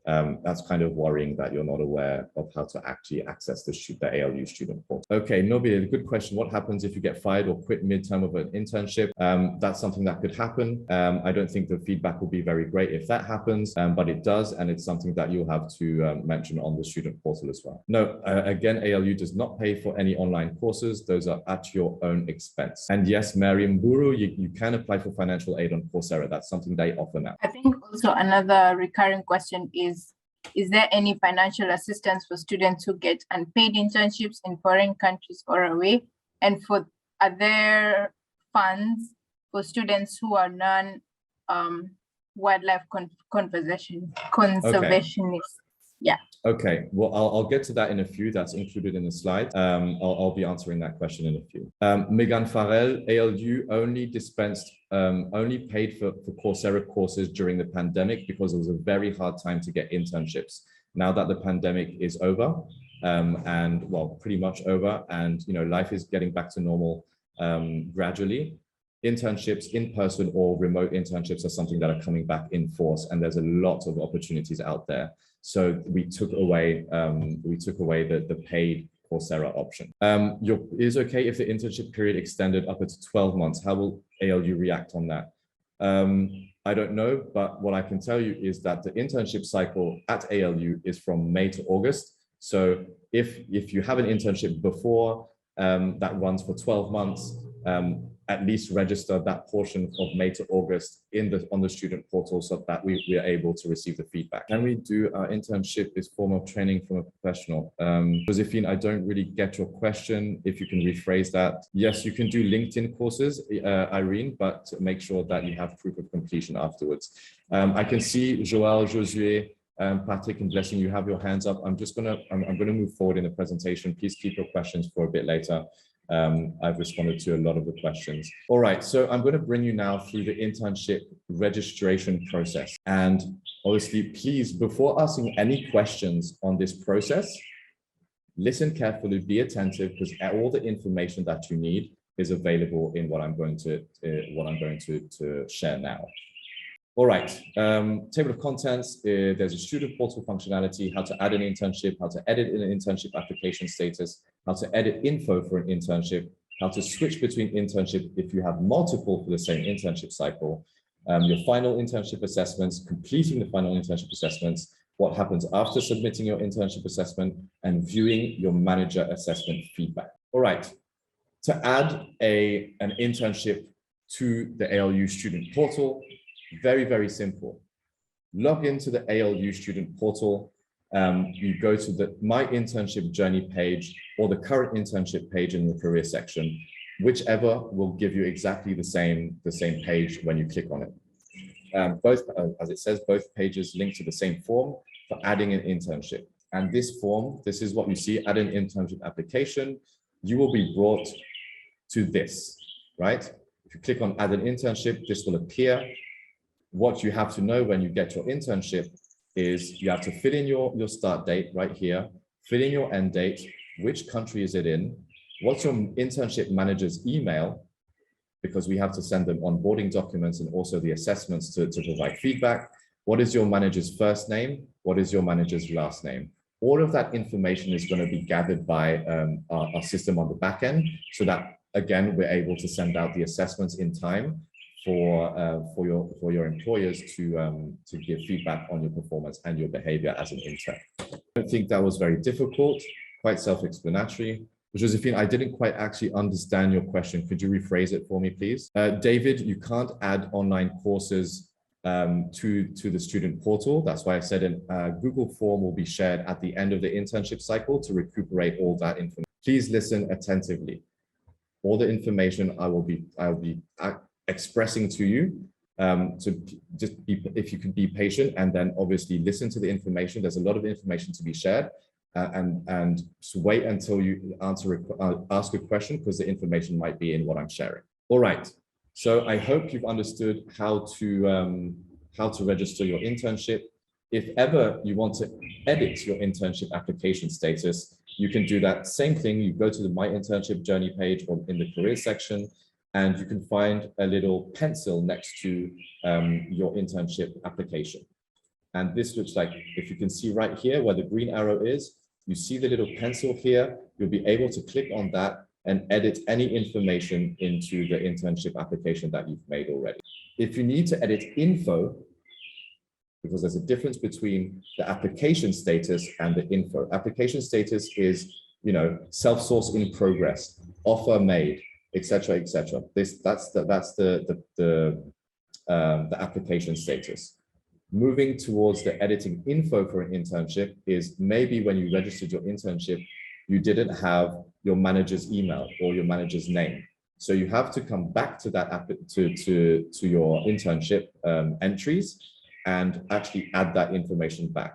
That's kind of worrying that you're not aware of how to actually access the ALU student portal. Okay, Nobile, good question. What happens if you get fired or quit mid-term of an internship? That's something that could happen. I don't think the feedback will be very great if that happens, but it does, and it's something that you'll have to mention on the student portal as well. No, again, ALU does not pay for any online courses. Those are at your own expense. And yes, Mariam Buru, you can apply for financial aid on Coursera. That's something they offer now. I think also another recurring question is there any financial assistance for students who get unpaid internships in foreign countries or away? And are there funds for students who are wildlife conservationists? Okay. Yeah. Okay, well, I'll get to that in a few. That's included in the slide. I'll be answering that question in a few. Megan Farrell, ALU only paid for Coursera courses during the pandemic because it was a very hard time to get internships. Now that the pandemic is over, and well, pretty much over, and life is getting back to normal gradually, internships, in-person or remote internships, are something that are coming back in force, and there's a lot of opportunities out there. So we took away the paid Coursera option. Is okay if the internship period extended up to 12 months. How will ALU react on that? I don't know, but what I can tell you is that the internship cycle at ALU is from May to August. So if you have an internship before that runs for 12 months, at least register that portion of May to August on the student portal so that we are able to receive the feedback. Can we do our internship is form of training from a professional? Josephine, I don't really get your question. If you can rephrase that. Yes, you can do LinkedIn courses, Irene, but make sure that you have proof of completion afterwards. I can see Joel, Josue, Patrick and Blessing, you have your hands up. I'm gonna move forward in the presentation. Please keep your questions for a bit later. I've responded to a lot of the questions. All right, so I'm going to bring you now through the internship registration process. And obviously, please, before asking any questions on this process, listen carefully, be attentive, because all the information that you need is available in what I'm going to share now. All right, table of contents, there's a student portal functionality, how to add an internship, how to edit an internship application status, how to edit info for an internship, how to switch between internship if you have multiple for the same internship cycle, your final internship assessments, completing the final internship assessments, what happens after submitting your internship assessment, and viewing your manager assessment feedback. All right, to add an internship to the ALU student portal, very, very simple. Log into the ALU student portal. You go to the My Internship Journey page or the current internship page in the career section, whichever will give you exactly the same page when you click on it. Both, as it says, both pages link to the same form for adding an internship. And this form, this is what you see, add an internship application. You will be brought to this, right? If you click on add an internship, this will appear. What you have to know when you get your internship is you have to fill in your start date right here, fill in your end date, which country is it in, what's your internship manager's email, because we have to send them onboarding documents and also the assessments to provide feedback. What is your manager's first name? What is your manager's last name? All of that information is going to be gathered by our system on the back end, so that, again, we're able to send out the assessments in time for your employers to give feedback on your performance and your behavior as an intern. I don't think that was very difficult, quite self-explanatory. Josephine, I didn't quite actually understand your question. Could you rephrase it for me, please? David, you can't add online courses to the student portal. That's why I said a Google form will be shared at the end of the internship cycle to recuperate all that information. Please listen attentively. All the information I'll be expressing to you. So just if you could be patient and then obviously listen to the information. There's a lot of information to be shared, and so wait until you ask a question, because the information might be in what I'm sharing. All right. So I hope you've understood how to register your internship. If ever you want to edit your internship application status, you can do that same thing. You go to the My Internship Journey page or in the career section, and you can find a little pencil next to your internship application. And this looks like, if you can see right here where the green arrow is, you see the little pencil here, you'll be able to click on that and edit any information into the internship application that you've made already. If you need to edit info, because there's a difference between the application status and the info. Application status is, self-source in progress, offer made, etc., etc. That's the application status. Moving towards the editing info for an internship is maybe when you registered your internship, you didn't have your manager's email or your manager's name. So you have to come back to that to your internship entries and actually add that information back.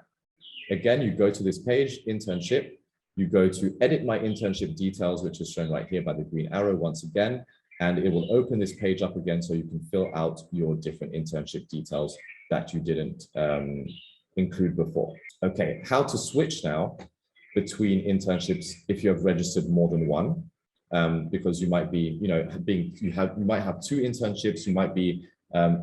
Again, you go to this page, internship, you go to edit my internship details, which is shown right here by the green arrow once again, and it will open this page up again so you can fill out your different internship details that you didn't include before. Okay, how to switch now between internships if you have registered more than one, because you might be, you might have two internships, you might be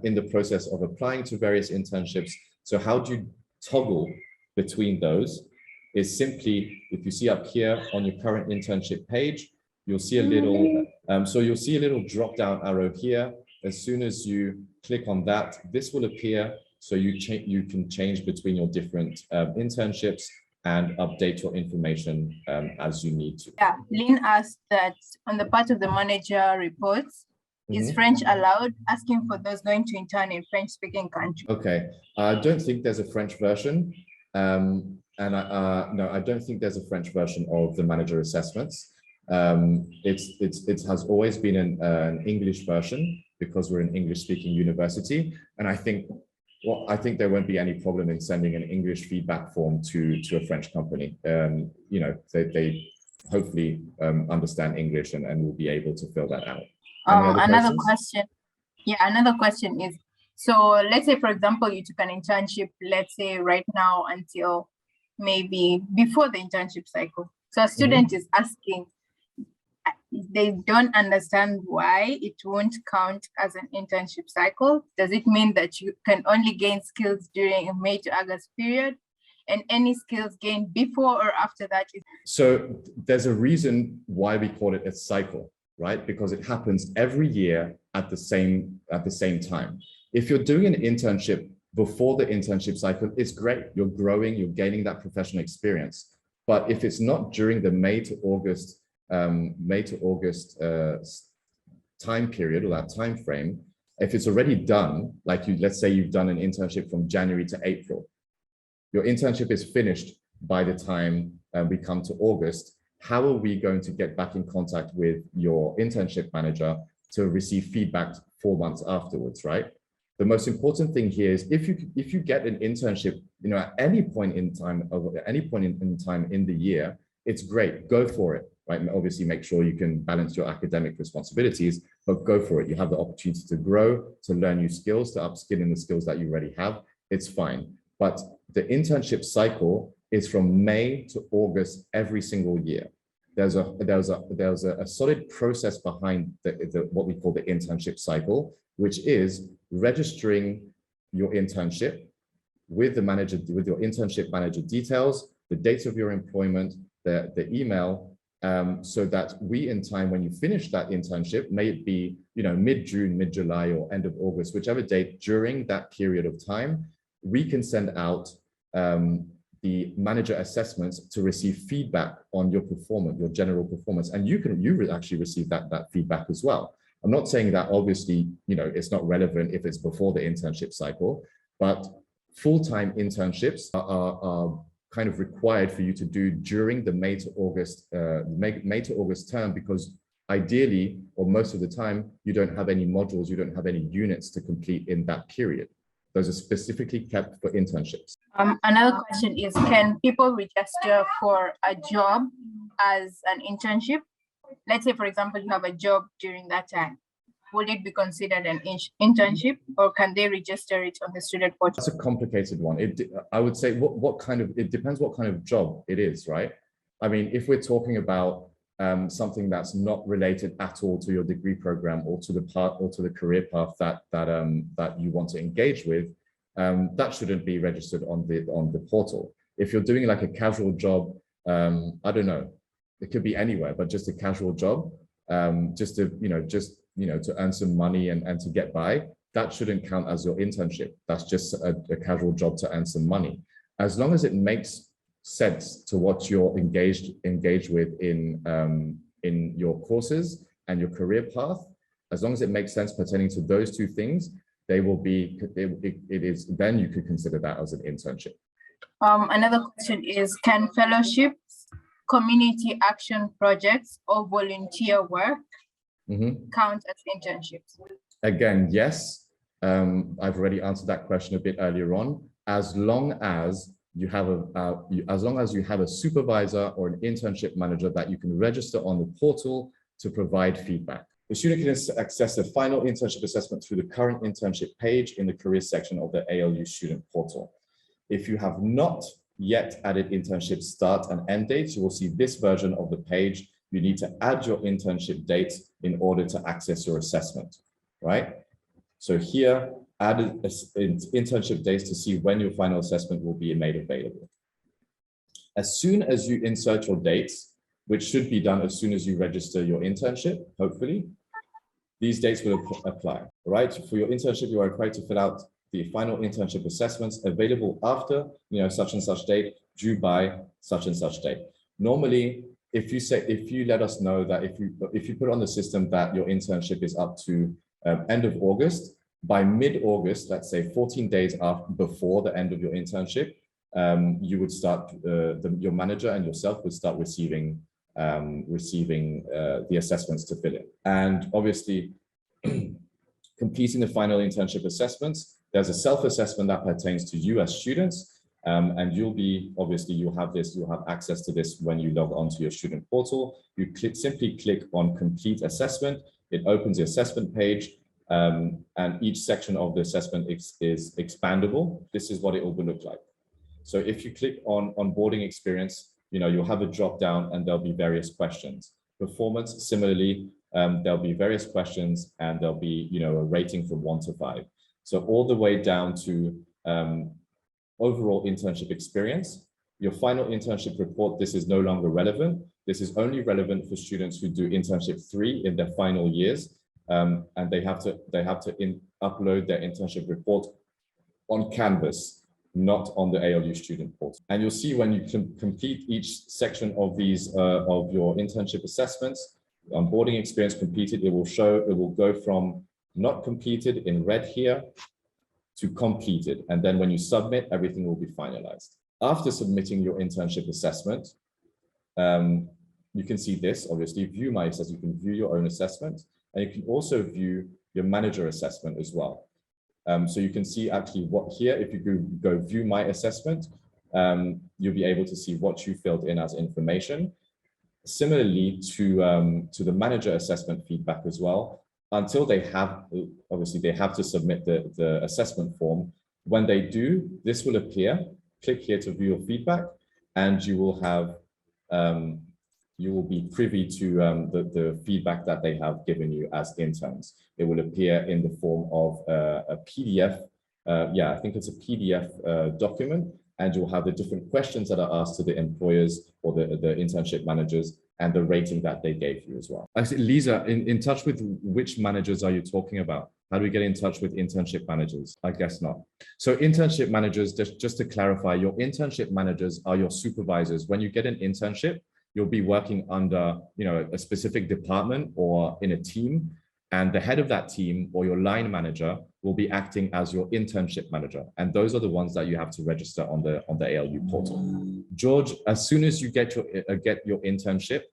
in the process of applying to various internships. So how do you toggle between those? Is simply, if you see up here on your current internship page, you'll see a little, you'll see a little drop down arrow here. As soon as you click on that, this will appear. So you can change between your different internships and update your information as you need to. Yeah, Lynn asked that on the part of the manager reports, is French allowed, asking for those going to intern in French-speaking countries? Okay, I don't think there's a French version. No, I don't think there's a French version of the manager assessments. It has always been an English version because we're an English-speaking university, and I think there won't be any problem in sending an English feedback form to a French company. They hopefully understand English and will be able to fill that out. Another question. Yeah, another question is, so let's say, for example, you took an internship, let's say right now until maybe before the internship cycle. So a student is asking, they don't understand why it won't count as an internship cycle. Does it mean that you can only gain skills during a May to August period? And any skills gained before or after that? So there's a reason why we call it a cycle, right? Because it happens every year at the same time. If you're doing an internship before the internship cycle, it's great. You're growing, you're gaining that professional experience. But if it's not during the May to August time period or that time frame, if it's already done, like let's say you've done an internship from January to April, your internship is finished by the time we come to August. How are we going to get back in contact with your internship manager to receive feedback 4 months afterwards, right? The most important thing here is if you get an internship, at any point in time, in the year, it's great, go for it, right? And obviously make sure you can balance your academic responsibilities, but go for it. You have the opportunity to grow, to learn new skills, to upskill in the skills that you already have. It's fine. But the internship cycle is from May to August every single year. There's a solid process behind what we call the internship cycle, which is registering your internship with the manager, with your internship manager details, the dates of your employment, the email, so that we, in time when you finish that internship, may it be mid-June, mid-July, or end of August, whichever date during that period of time, we can send out the manager assessments to receive feedback on your performance, your general performance, and you actually receive that feedback as well. I'm not saying that obviously it's not relevant if it's before the internship cycle, but full-time internships are kind of required for you to do during the May to August term, because ideally, or most of the time, you don't have any modules, you don't have any units to complete in that period. Those are specifically kept for internships. Another question is, can people register for a job as an internship? Let's say, for example, you have a job during that time. will it be considered an internship, or can they register it on the student portal? That's a complicated one. I would say it depends what kind of job it is, right? I mean, if we're talking about something that's not related at all to your degree program or to the career path that you want to engage with, that shouldn't be registered on the portal. If you're doing like a casual job, I don't know, it could be anywhere, but just a casual job, just to earn some money and to get by, that shouldn't count as your internship. That's just a casual job to earn some money. As long as it makes sense to what you're engaged with in your courses and your career path, as long as it makes sense pertaining to those two things, then you could consider that as an internship. Another question is, can fellowships, community action projects, or volunteer work count as internships? Again, yes. I've already answered that question a bit earlier on. As long as you have a supervisor or an internship manager that you can register on the portal to provide feedback. The student can access the final internship assessment through the current internship page in the career section of the ALU student portal. If you have not yet added internship start and end dates, you will see this version of the page. You need to add your internship dates in order to access your assessment, right? So here, add internship dates to see when your final assessment will be made available. As soon as you insert your dates, which should be done as soon as you register your internship, hopefully, these dates will apply, right? For your internship, you are required to fill out the final internship assessments available after, such and such date, due by such and such date. Normally, if you let us know that if you put on the system that your internship is up to end of August, by mid-August, let's say 14 days before the end of your internship, you would start, your manager and yourself would start receiving the assessments to fill in. And obviously, completing the final internship assessments, there's a self-assessment that pertains to you as students, and you'll have access to this when you log onto your student portal. You simply click on complete assessment. It opens the assessment page, and each section of the assessment is expandable. This is what it will look like. So if you click on onboarding experience, you'll have a drop down and there'll be various questions. Performance, similarly, there'll be various questions and there'll be, a rating from 1 to 5. So all the way down to overall internship experience. Your final internship report, this is no longer relevant. This is only relevant for students who do internship 3 in their final years, and they have to upload their internship report on Canvas, not on the ALU student portal. And you'll see when you complete each section of these of your internship assessments, onboarding experience completed, it will go from not completed in red here to completed. And then when you submit, everything will be finalized. After submitting your internship assessment, you can see this, obviously, view my assessment. You can view your own assessment, and you can also view your manager assessment as well. So you can see actually what here, if you go view my assessment, you'll be able to see what you filled in as information. Similarly to the manager assessment feedback as well, until they have, obviously they have to submit the assessment form. When they do, this will appear. Click here to view your feedback, and you will have, you will be privy to the feedback that they have given you as interns. It will appear in the form of a PDF. I think it's a PDF document, and you'll have the different questions that are asked to the employers or the internship managers and the rating that they gave you as well. Actually, Lisa, in touch with which managers are you talking about? How do we get in touch with internship managers? I guess not. So internship managers, just to clarify, your internship managers are your supervisors. When you get an internship, you'll be working under, a specific department or in a team, and the head of that team or your line manager will be acting as your internship manager. And those are the ones that you have to register on the ALU portal. George, as soon as you get your internship,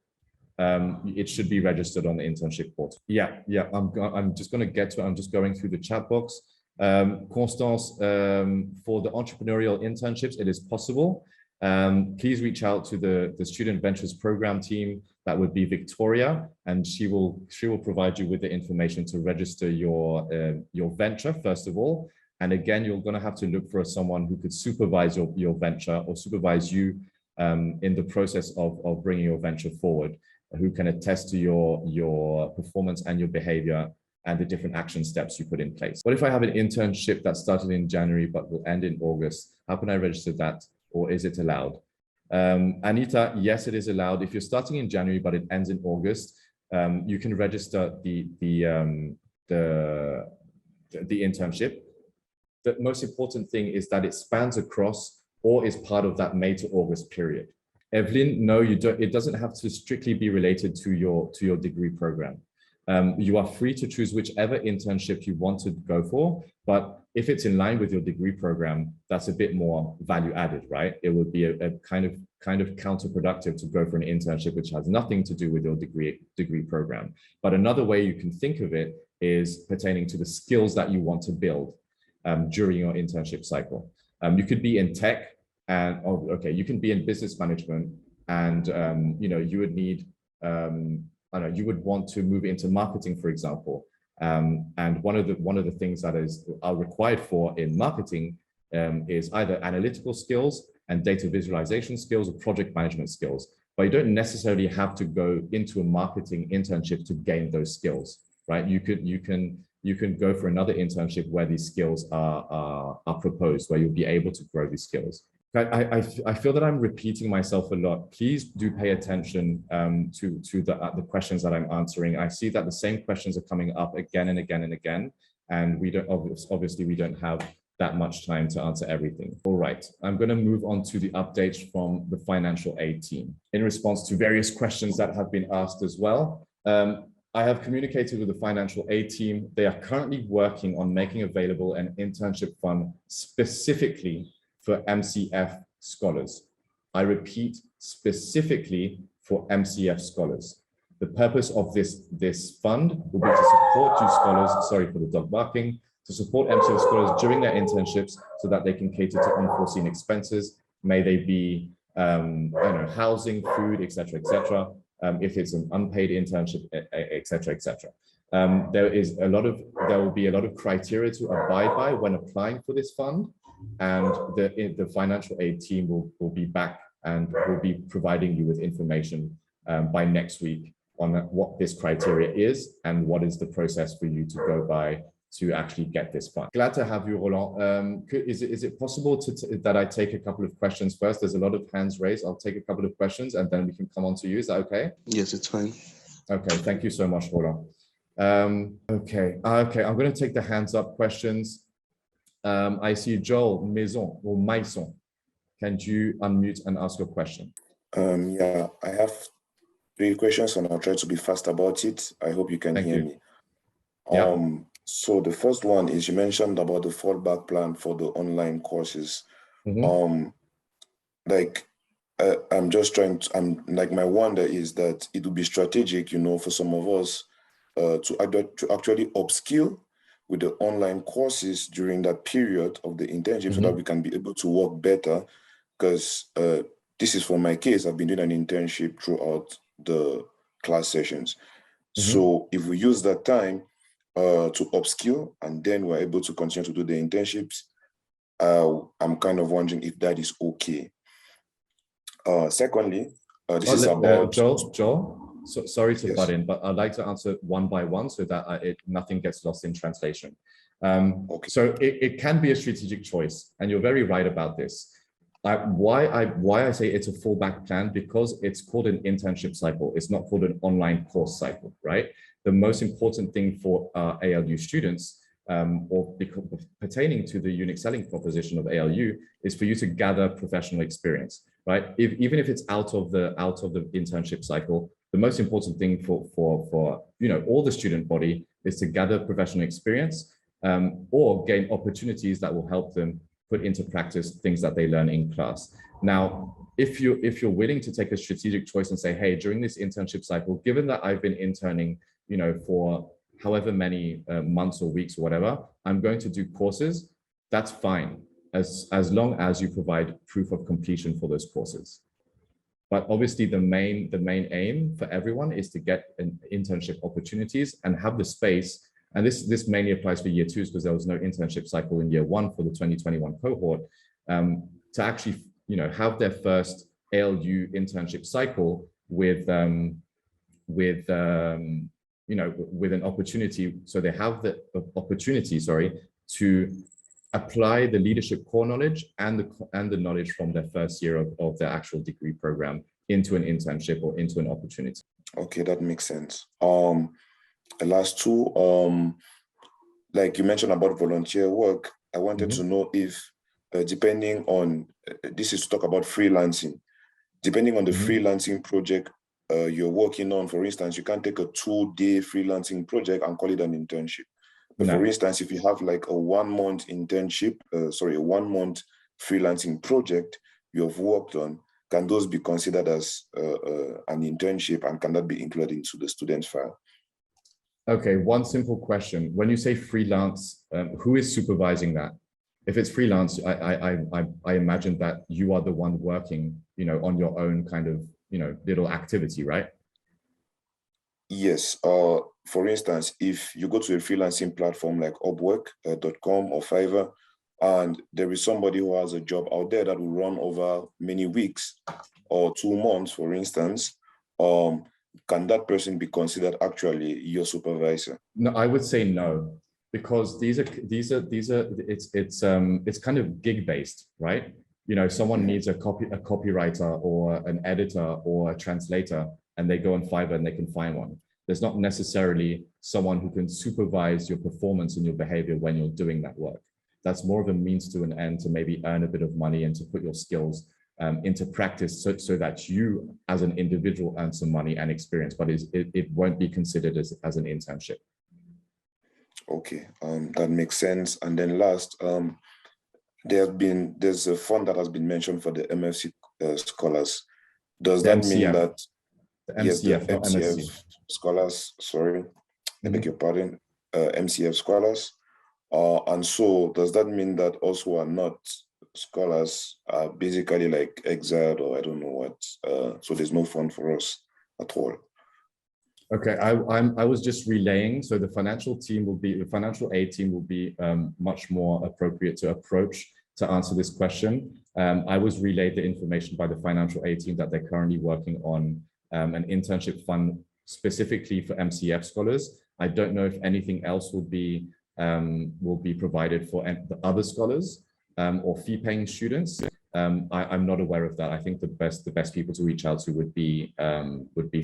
it should be registered on the internship portal. Yeah, I'm just going to get to it. I'm just going through the chat box. Constance, for the entrepreneurial internships, it is possible. please reach out to the Student Ventures Program team. That would be Victoria, and she will provide you with the information to register your venture, first of all. And again, you're going to have to look for someone who could supervise your venture or supervise you in the process of bringing your venture forward, who can attest to your performance and your behavior and the different action steps you put in place. What if I have an internship that started in January but will end in August? How can I register that, or is it allowed? Anita, yes, it is allowed. If you're starting in January but it ends in August, you can register the internship. The most important thing is that it spans across or is part of that May to August period. Evelyn, no, you don't. It doesn't have to strictly be related to your degree program. You are free to choose whichever internship you want to go for, but if it's in line with your degree program, that's a bit more value added, right? It would be a kind of counterproductive to go for an internship which has nothing to do with your degree program. But another way you can think of it is pertaining to the skills that you want to build during your internship cycle. You could be in tech, and you can be in business management, and you would need you would want to move into marketing, for example. And one of the things that are required for in marketing is either analytical skills and data visualization skills or project management skills. But you don't necessarily have to go into a marketing internship to gain those skills, right? You can go for another internship where these skills are proposed, where you'll be able to grow these skills. I feel that I'm repeating myself a lot. Please do pay attention to the questions that I'm answering. I see that the same questions are coming up again and again and again, and we don't obviously we don't have that much time to answer everything. All right, I'm going to move on to the updates from the financial aid team in response to various questions that have been asked as well. I have communicated with the financial aid team. They are currently working on making available an internship fund specifically for MCF scholars. I repeat, specifically for MCF scholars. The purpose of this fund will be to support you scholars, sorry for the dog barking, to support MCF scholars during their internships so that they can cater to unforeseen expenses. May they be housing, food, etc., etc. If it's an unpaid internship, etc., etc. There will be a lot of criteria to abide by when applying for this fund, and the financial aid team will be back and will be providing you with information by next week on what this criteria is and what is the process for you to go by to actually get this fund. Glad to have you, Roland. Is it possible that I take a couple of questions first? There's a lot of hands raised. I'll take a couple of questions and then we can come on to you. Is that okay? Yes, it's fine. Okay, thank you so much, Roland. Okay, I'm going to take the hands up questions. I see Joel Maison or Maison. Can you unmute and ask your question? Yeah, I have 3 questions and I'll try to be fast about it. I hope you can hear me. Yeah. So the first one is, you mentioned about the fallback plan for the online courses. Mm-hmm. I'm just trying to, my wonder is that it would be strategic, for some of us to actually upskill with the online courses during that period of the internship, so that we can be able to work better. Because this is for my case, I've been doing an internship throughout the class sessions. So if we use that time to upskill and then we're able to continue to do the internships, I'm kind of wondering if that is okay. Secondly, this is about Joel. So, sorry to butt in, but I'd like to answer one by one so that nothing gets lost in translation. Okay. So it can be a strategic choice, and you're very right about this. Why I say it's a fallback plan, because it's called an internship cycle. It's not called an online course cycle, right? The most important thing for ALU students, pertaining to the unique selling proposition of ALU, is for you to gather professional experience, right? Even if it's out of the internship cycle, the most important thing for all the student body is to gather professional experience or gain opportunities that will help them put into practice things that they learn in class. Now, if you're willing to take a strategic choice and say, hey, during this internship cycle, given that I've been interning, for however many months or weeks or whatever, I'm going to do courses, that's fine. as long as you provide proof of completion for those courses. But obviously the main aim for everyone is to get an internship opportunities and have the space. And this mainly applies for year twos because there was no internship cycle in year one for the 2021 cohort, to actually, have their first ALU internship cycle with an opportunity. So they have the opportunity, to apply the leadership core knowledge and the knowledge from their first year of their actual degree program into an internship or into an opportunity. Okay, that makes sense. The last two, like you mentioned about volunteer work, I wanted to know if, depending on, this is to talk about freelancing, depending on the freelancing project you're working on, for instance, you can't take a 2-day freelancing project and call it an internship. But for instance, if you have like a 1-month internship, a 1-month freelancing project you have worked on, can those be considered as an internship, and can that be included into the student's file? Okay, one simple question. When you say freelance, who is supervising that? If it's freelance, I imagine that you are the one working, on your own kind of, little activity, right? Yes. For instance, if you go to a freelancing platform like Upwork.com or Fiverr, and there is somebody who has a job out there that will run over many weeks or 2 months, for instance, can that person be considered actually your supervisor? No, I would say no, because it's kind of gig based, right? Someone needs a copywriter or an editor or a translator, and they go on Fiverr and they can find one. There's not necessarily someone who can supervise your performance and your behavior when you're doing that work. That's more of a means to an end to maybe earn a bit of money and to put your skills into practice so that you as an individual earn some money and experience, but it won't be considered as an internship. Okay, that makes sense. And then last, there's a fund that has been mentioned for the MFC scholars. Does that mean that the MCF, the MCF scholars, sorry, I beg your pardon, MCF scholars, and so does that mean that also are not scholars are basically like exiled, or I don't know what, so there's no fund for us at all? Okay, I was just relaying. So the financial aid team will be much more appropriate to approach to answer this question. I was relayed the information by the financial aid team that they're currently working on an internship fund specifically for MCF scholars. I don't know if anything else will be provided for the other scholars or fee-paying students. I'm not aware of that. I think the best people to reach out to would be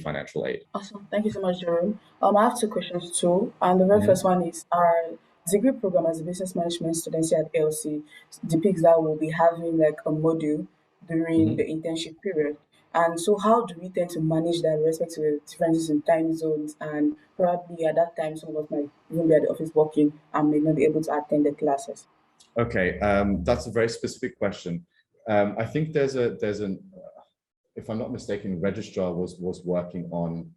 financial aid. Awesome. Thank you so much, Jerome. I have 2 questions too. And the very first one is, our degree program as a business management student here at ALC depicts that we'll be having like a module during the internship period. And so how do we tend to manage that with respect to the differences in time zones? And probably at that time, some of us might even be at the office working and may not be able to attend the classes. Okay, that's a very specific question. I think there's an, if I'm not mistaken, registrar was working on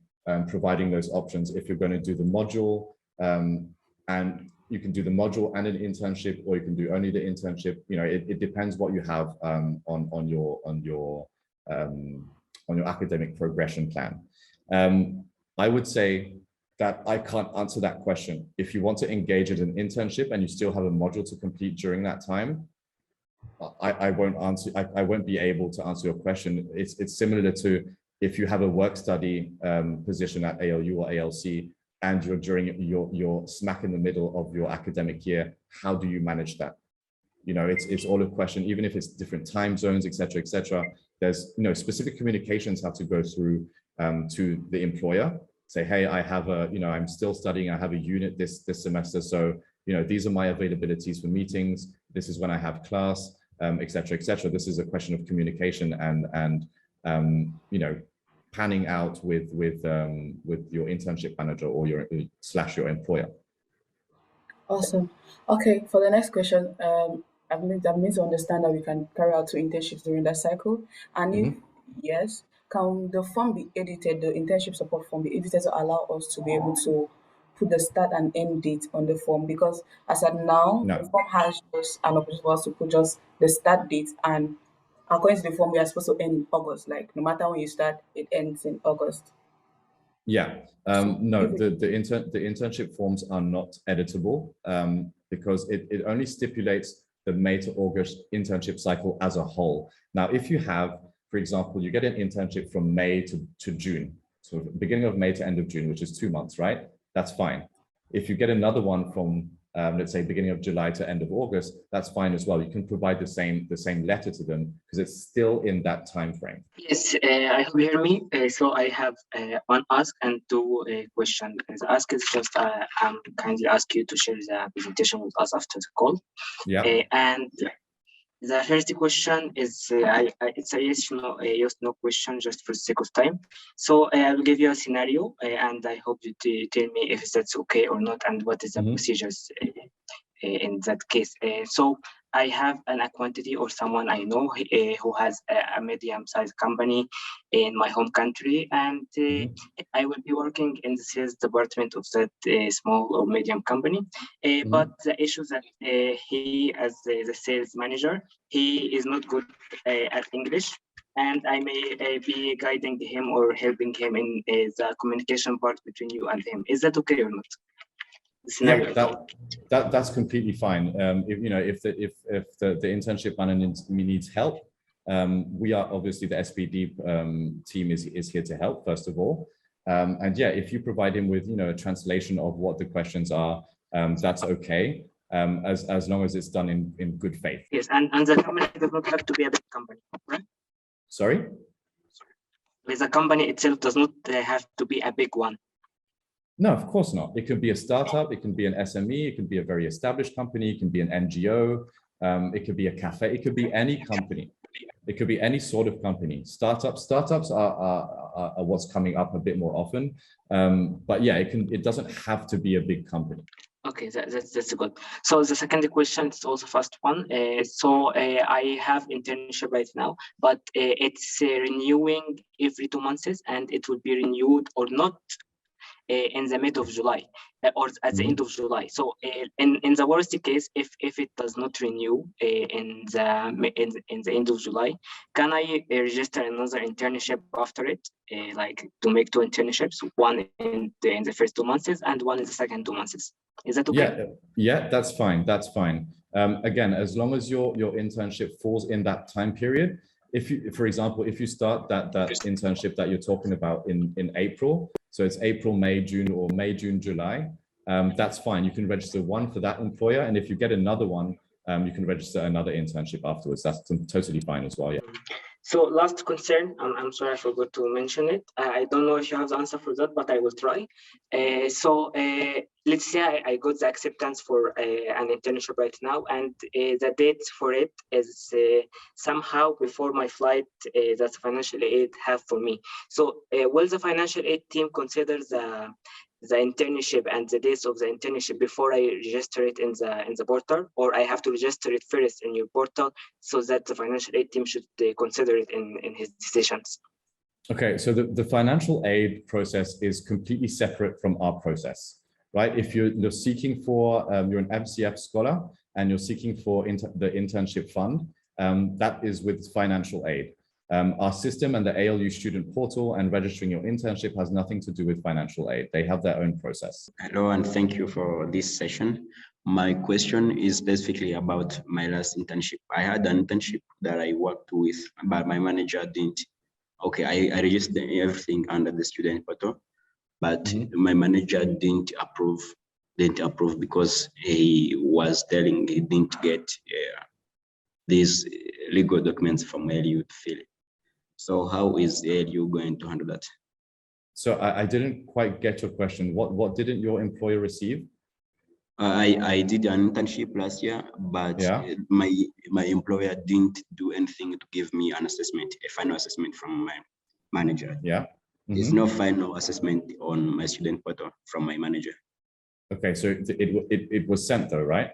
providing those options. If you're going to do the module, and you can do the module and an internship, or you can do only the internship. It depends what you have on your academic progression plan. I would say that I can't answer that question. If you want to engage in an internship and you still have a module to complete during that time, I won't be able to answer your question. It's similar to if you have a work study position at ALU or ALC and you're smack in the middle of your academic year, how do you manage that? It's all a question, even if it's different time zones, et cetera, there's, specific communications have to go through to the employer. Say, hey, I have I'm still studying, I have a unit this semester. So, these are my availabilities for meetings. This is when I have class, et cetera, et cetera. This is a question of communication and panning out with your internship manager or your employer. Awesome. Okay, for the next question, I mean to understand that we can carry out 2 internships during that cycle. And if yes, can the form be edited, the internship support form be edited to allow us to be able to put the start and end date on the form? Because as at now, No. the form has just an option for us to put just the start date, and according to the form, we are supposed to end in August. Like no matter when you start, it ends in August. Yeah, So no, if it- the internship forms are not editable because it only stipulates the May to August internship cycle as a whole. Now, if you have, for example, you get an internship from May to June, so beginning of May to end of June, which is 2 months, right? That's fine. If you get another one from let's say beginning of July to end of August, that's fine as well. You can provide the same letter to them because it's still in that time frame. Yes, I hope you hear me. So I have one ask and two question. The ask is just kindly ask you to share the presentation with us after the call. Yeah. And the first question is it's a yes no question just for the sake of time. So I will give you a scenario and I hope you tell me if that's okay or not and what is the procedures in that case. So I have a quantity or someone I know who has a medium-sized company in my home country, and I will be working in the sales department of that small or medium company. But the issue that he, as the sales manager, he is not good at English, and I may be guiding him or helping him in the communication part between you and him. Is that okay or not? Yeah, that's completely fine. If the internship manager needs help, we are obviously the SPD team is here to help first of all. And yeah, if you provide him with a translation of what the questions are, that's okay. As long as it's done in good faith. Yes, and the company does not have to be a big company, right? Sorry? The company itself does not have to be a big one. No, of course not. It could be a startup, it can be an SME, it can be a very established company, it can be an NGO, it could be a cafe, it could be any company. It could be any sort of company. Startups are what's coming up a bit more often. But yeah, it doesn't have to be a big company. Okay, that's good. So the second question is also first one. I have internship right now, but it's renewing every 2 months, and it will be renewed or not in the mid of July or at the end of July. So in the worst case, if it does not renew in the end of July, can I register another internship after it, like to make 2 internships, one in the first 2 months and one in the second 2 months? Is that okay? Yeah, that's fine. That's fine. Again, as long as your internship falls in that time period. If you, for example, if you start that internship that you're talking about in April, so it's April, May, June, or May, June, July, that's fine. You can register one for that employer, and if you get another one, you can register another internship afterwards. That's totally fine as well. Yeah. So last concern, I'm sorry I forgot to mention it. I don't know if you have the answer for that, but I will try. Let's say I got the acceptance for an internship right now, and the date for it is somehow before my flight that financial aid have for me. So will the financial aid team consider the internship and the dates of the internship before I register it in the portal, or I have to register it first in your portal so that the financial aid team should consider it in his decisions? Okay, so the financial aid process is completely separate from our process, right? If you're seeking for, you're an MCF scholar and you're seeking for the internship fund, that is with financial aid. Our system and the ALU student portal and registering your internship has nothing to do with financial aid. They have their own process. Hello, and thank you for this session. My question is specifically about my last internship. I had an internship that I worked with, but my manager didn't. Okay, I registered everything under the student portal, but my manager didn't approve because he was telling he didn't get these legal documents from ALU to fill. So how is ALU going to handle that? So I didn't quite get your question. What didn't your employer receive? I did an internship last year, but my employer didn't do anything to give me an assessment, a final assessment from my manager. Yeah. There's no final assessment on my student portal from my manager. Okay, so it was sent though, right?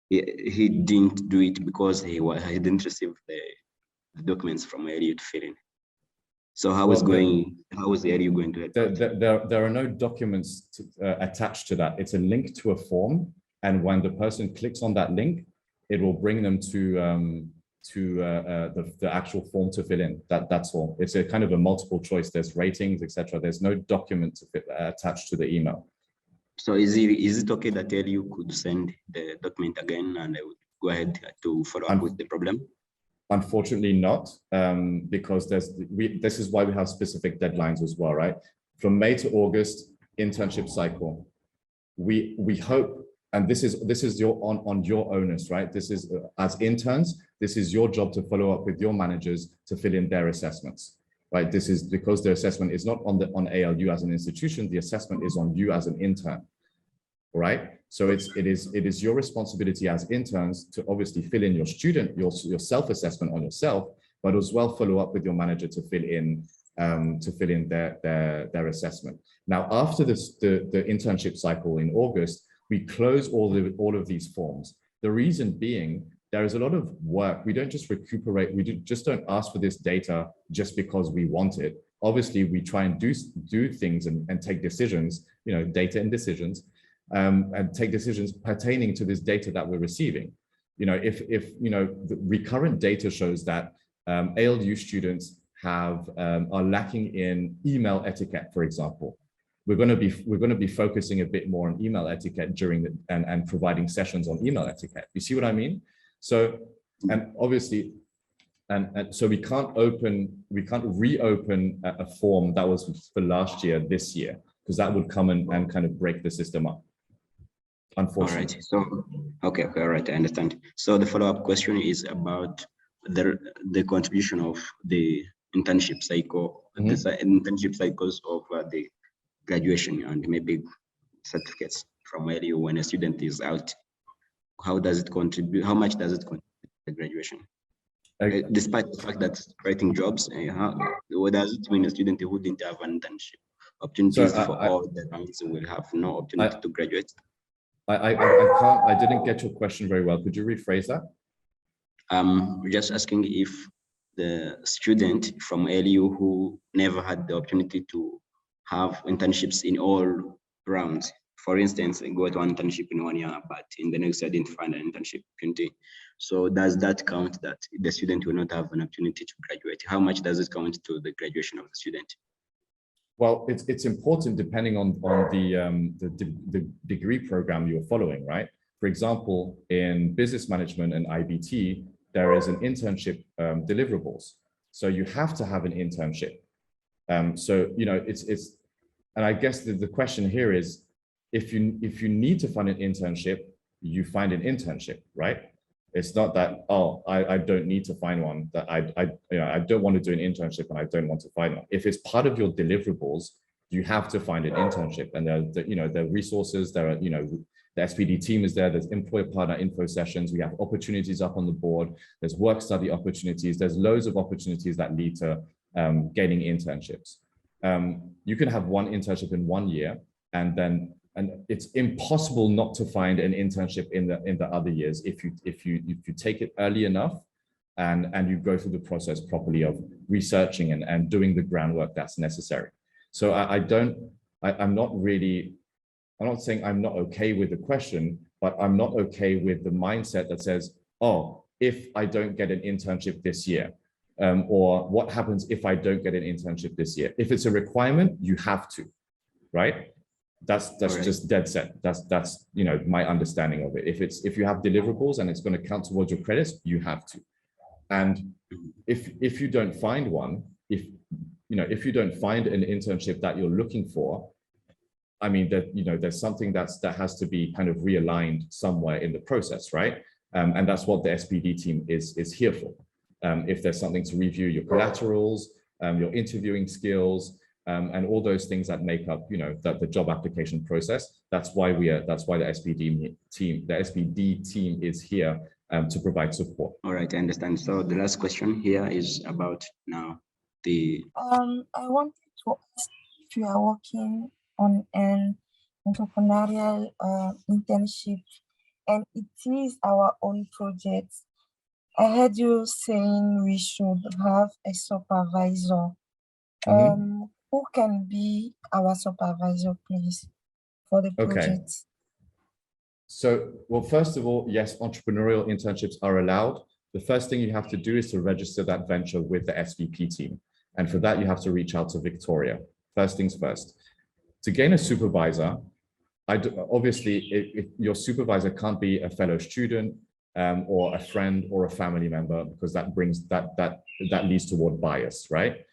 He didn't do it because he didn't receive the documents from ALU to fill in. So how is the ALU going to there are no documents attached to that. It's a link to a form, and when the person clicks on that link, it will bring them to the actual form to fill in. That's all. It's a kind of a multiple choice. There's ratings, etc. There's no document to attached to the email. So is it okay that ALU could send the document again, and I would go ahead to follow up with the problem? Unfortunately not, because this is why we have specific deadlines as well, right? From May to August, internship cycle. We hope, and this is your on your onus, right? This is as interns, this is your job to follow up with your managers to fill in their assessments, right? This is because the assessment is not on ALU as an institution, the assessment is on you as an intern, right? So it is your responsibility as interns to obviously fill in your self-assessment on yourself, but as well follow up with your manager to fill in their assessment. Now, after the internship cycle in August, we close all of these forms. The reason being, there is a lot of work. We don't just recuperate. We just don't ask for this data just because we want it. Obviously, we try and do things and take decisions, data and decisions. And take decisions pertaining to this data that we're receiving. If the recurrent data shows that ALU students are lacking in email etiquette, for example, we're going to be focusing a bit more on email etiquette and providing sessions on email etiquette. You see what I mean? So, and obviously, and so we can't reopen a form that was for last year this year, because that would come and kind of break the system up. Unfortunately. All right. So, okay, all right, I understand. So the follow-up question is about the contribution of the internship cycle, the internship cycles of the graduation and maybe certificates from ALU when a student is out. How does it contribute? How much does it contribute to the graduation? Despite the fact that writing jobs, what does it mean a student who didn't have an internship opportunities for all the ranks will have no opportunity to graduate? I didn't get your question very well. Could you rephrase that? We're just asking if the student from ALU who never had the opportunity to have internships in all rounds, for instance, go to one internship in 1 year, but in the next year didn't find an internship opportunity. So does that count that the student will not have an opportunity to graduate? How much does it count to the graduation of the student? Well, it's important depending on the degree program you're following, right? For example, in business management and IBT, there is an internship deliverables. So you have to have an internship. So, and I guess the question here is, if you need to find an internship, you find an internship, right? It's not that, oh, I don't need to find one, that I don't want to do an internship and I don't want to find one. If it's part of your deliverables, you have to find an internship, and there are resources, there are, the SPD team is there, there's employer partner info sessions, we have opportunities up on the board, there's work study opportunities, there's loads of opportunities that lead to gaining internships. You can have one internship in 1 year, and it's impossible not to find an internship in the other years if you take it early enough and you go through the process properly of researching and doing the groundwork that's necessary. So I'm not saying I'm not okay with the question, but I'm not okay with the mindset that says, oh, if I don't get an internship this year, or what happens if I don't get an internship this year? If it's a requirement, you have to, right? That's right. Just dead set. That's my understanding of it. If you have deliverables and it's going to count towards your credits, you have to. And if you don't find one, if you don't find an internship that you're looking for, I mean that there's something that has to be kind of realigned somewhere in the process, right? And that's what the SPD team is here for. If there's something to review your collaterals, your interviewing skills, and all those things that make up, the job application process. That's why the SPD team is here to provide support. All right, I understand. So the last question here is about now the. I wanted to ask if you are working on an entrepreneurial internship, and it is our own project. I heard you saying we should have a supervisor. Who can be our supervisor, please, for the project? So, well, first of all, yes, entrepreneurial internships are allowed. The first thing you have to do is to register that venture with the SVP team. And for that, you have to reach out to Victoria. First things first. To gain a supervisor, obviously, your supervisor can't be a fellow student or a friend or a family member, because that brings that leads toward bias, right?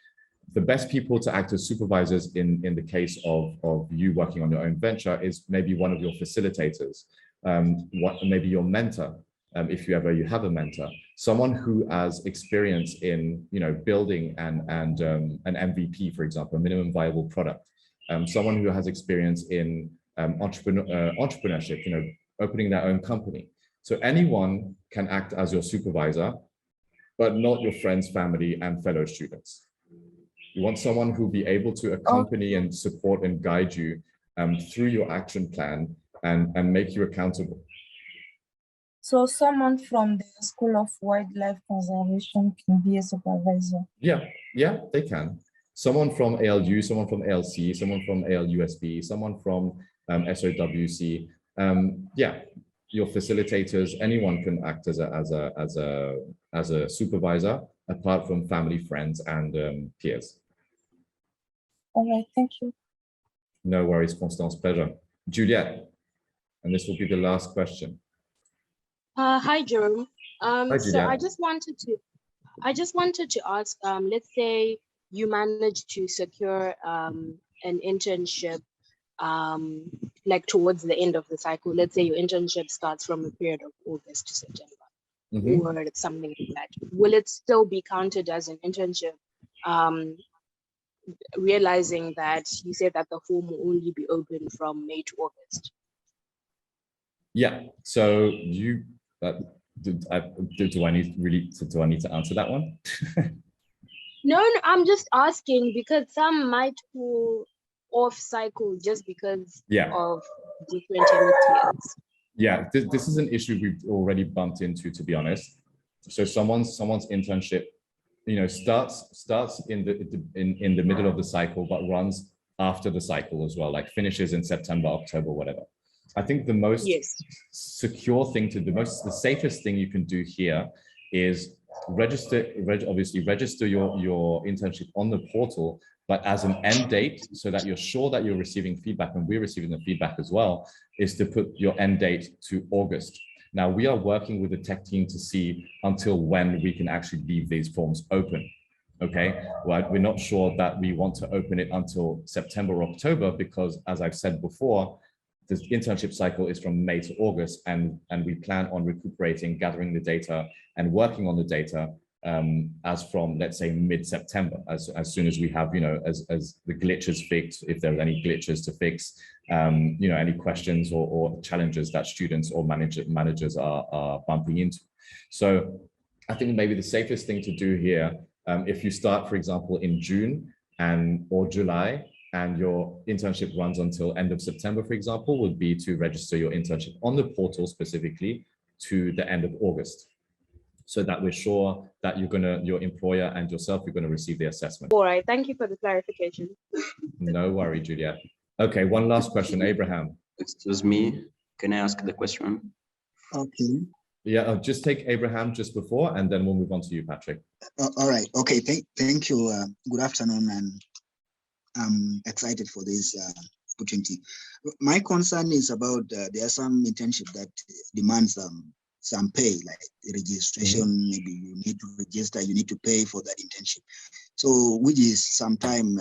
The best people to act as supervisors in the case of you working on your own venture is maybe one of your facilitators, maybe your mentor, if you have a mentor, someone who has experience in building an MVP, for example, a minimum viable product, someone who has experience in entrepreneurship, opening their own company. So anyone can act as your supervisor, but not your friends, family, and fellow students. You want someone who will be able to accompany and support and guide you through your action plan and make you accountable. So someone from the School of Wildlife Conservation can be a supervisor? Yeah, they can. Someone from ALU, someone from ALC, someone from ALUSB, someone from SOWC. Your facilitators, anyone can act as a supervisor, apart from family, friends, and peers. All right, thank you. No worries, Constance, pleasure. Juliette, and this will be the last question. Hi, Jerome. Hi, so I just wanted to ask, let's say you managed to secure an internship like towards the end of the cycle. Let's say your internship starts from a period of August to September, or something like that. Will it still be counted as an internship? Realizing that you said that the form will only be open from May to August. Yeah. So you. Do I need to answer that one? No, I'm just asking because some might go off cycle just because of different years. Yeah, this is an issue we've already bumped into, to be honest. So someone's internship, starts in the middle of the cycle, but runs after the cycle as well, like finishes in September, October, whatever. I think the most secure thing the safest thing you can do here is obviously register your internship on the portal, but as an end date, so that you're sure that you're receiving feedback, and we're receiving the feedback as well, is to put your end date to August. Now, we are working with the tech team to see until when we can actually leave these forms open. Okay, well, we're not sure that we want to open it until September or October, because as I've said before, the internship cycle is from May to August, and we plan on recuperating, gathering the data and working on the data as from, let's say, mid-September, as soon as we have, as the glitches fixed, if there are any glitches to fix, any questions or challenges that students or managers are bumping into. So I think maybe the safest thing to do here, if you start, for example, in June or July, and your internship runs until end of September, for example, would be to register your internship on the portal specifically to the end of August, so that we're sure that your employer and yourself, you're gonna receive the assessment. All right, thank you for the clarification. No worry, Juliette. Okay, one last question, Abraham. Excuse me, can I ask the question? Okay. Yeah, I'll just take Abraham just before, and then we'll move on to you, Patrick. All right, okay, thank you. Good afternoon, and I'm excited for this opportunity. My concern is about there are some internship that demands some pay, like registration. Maybe you need to register, you need to pay for that internship. So, which is sometimes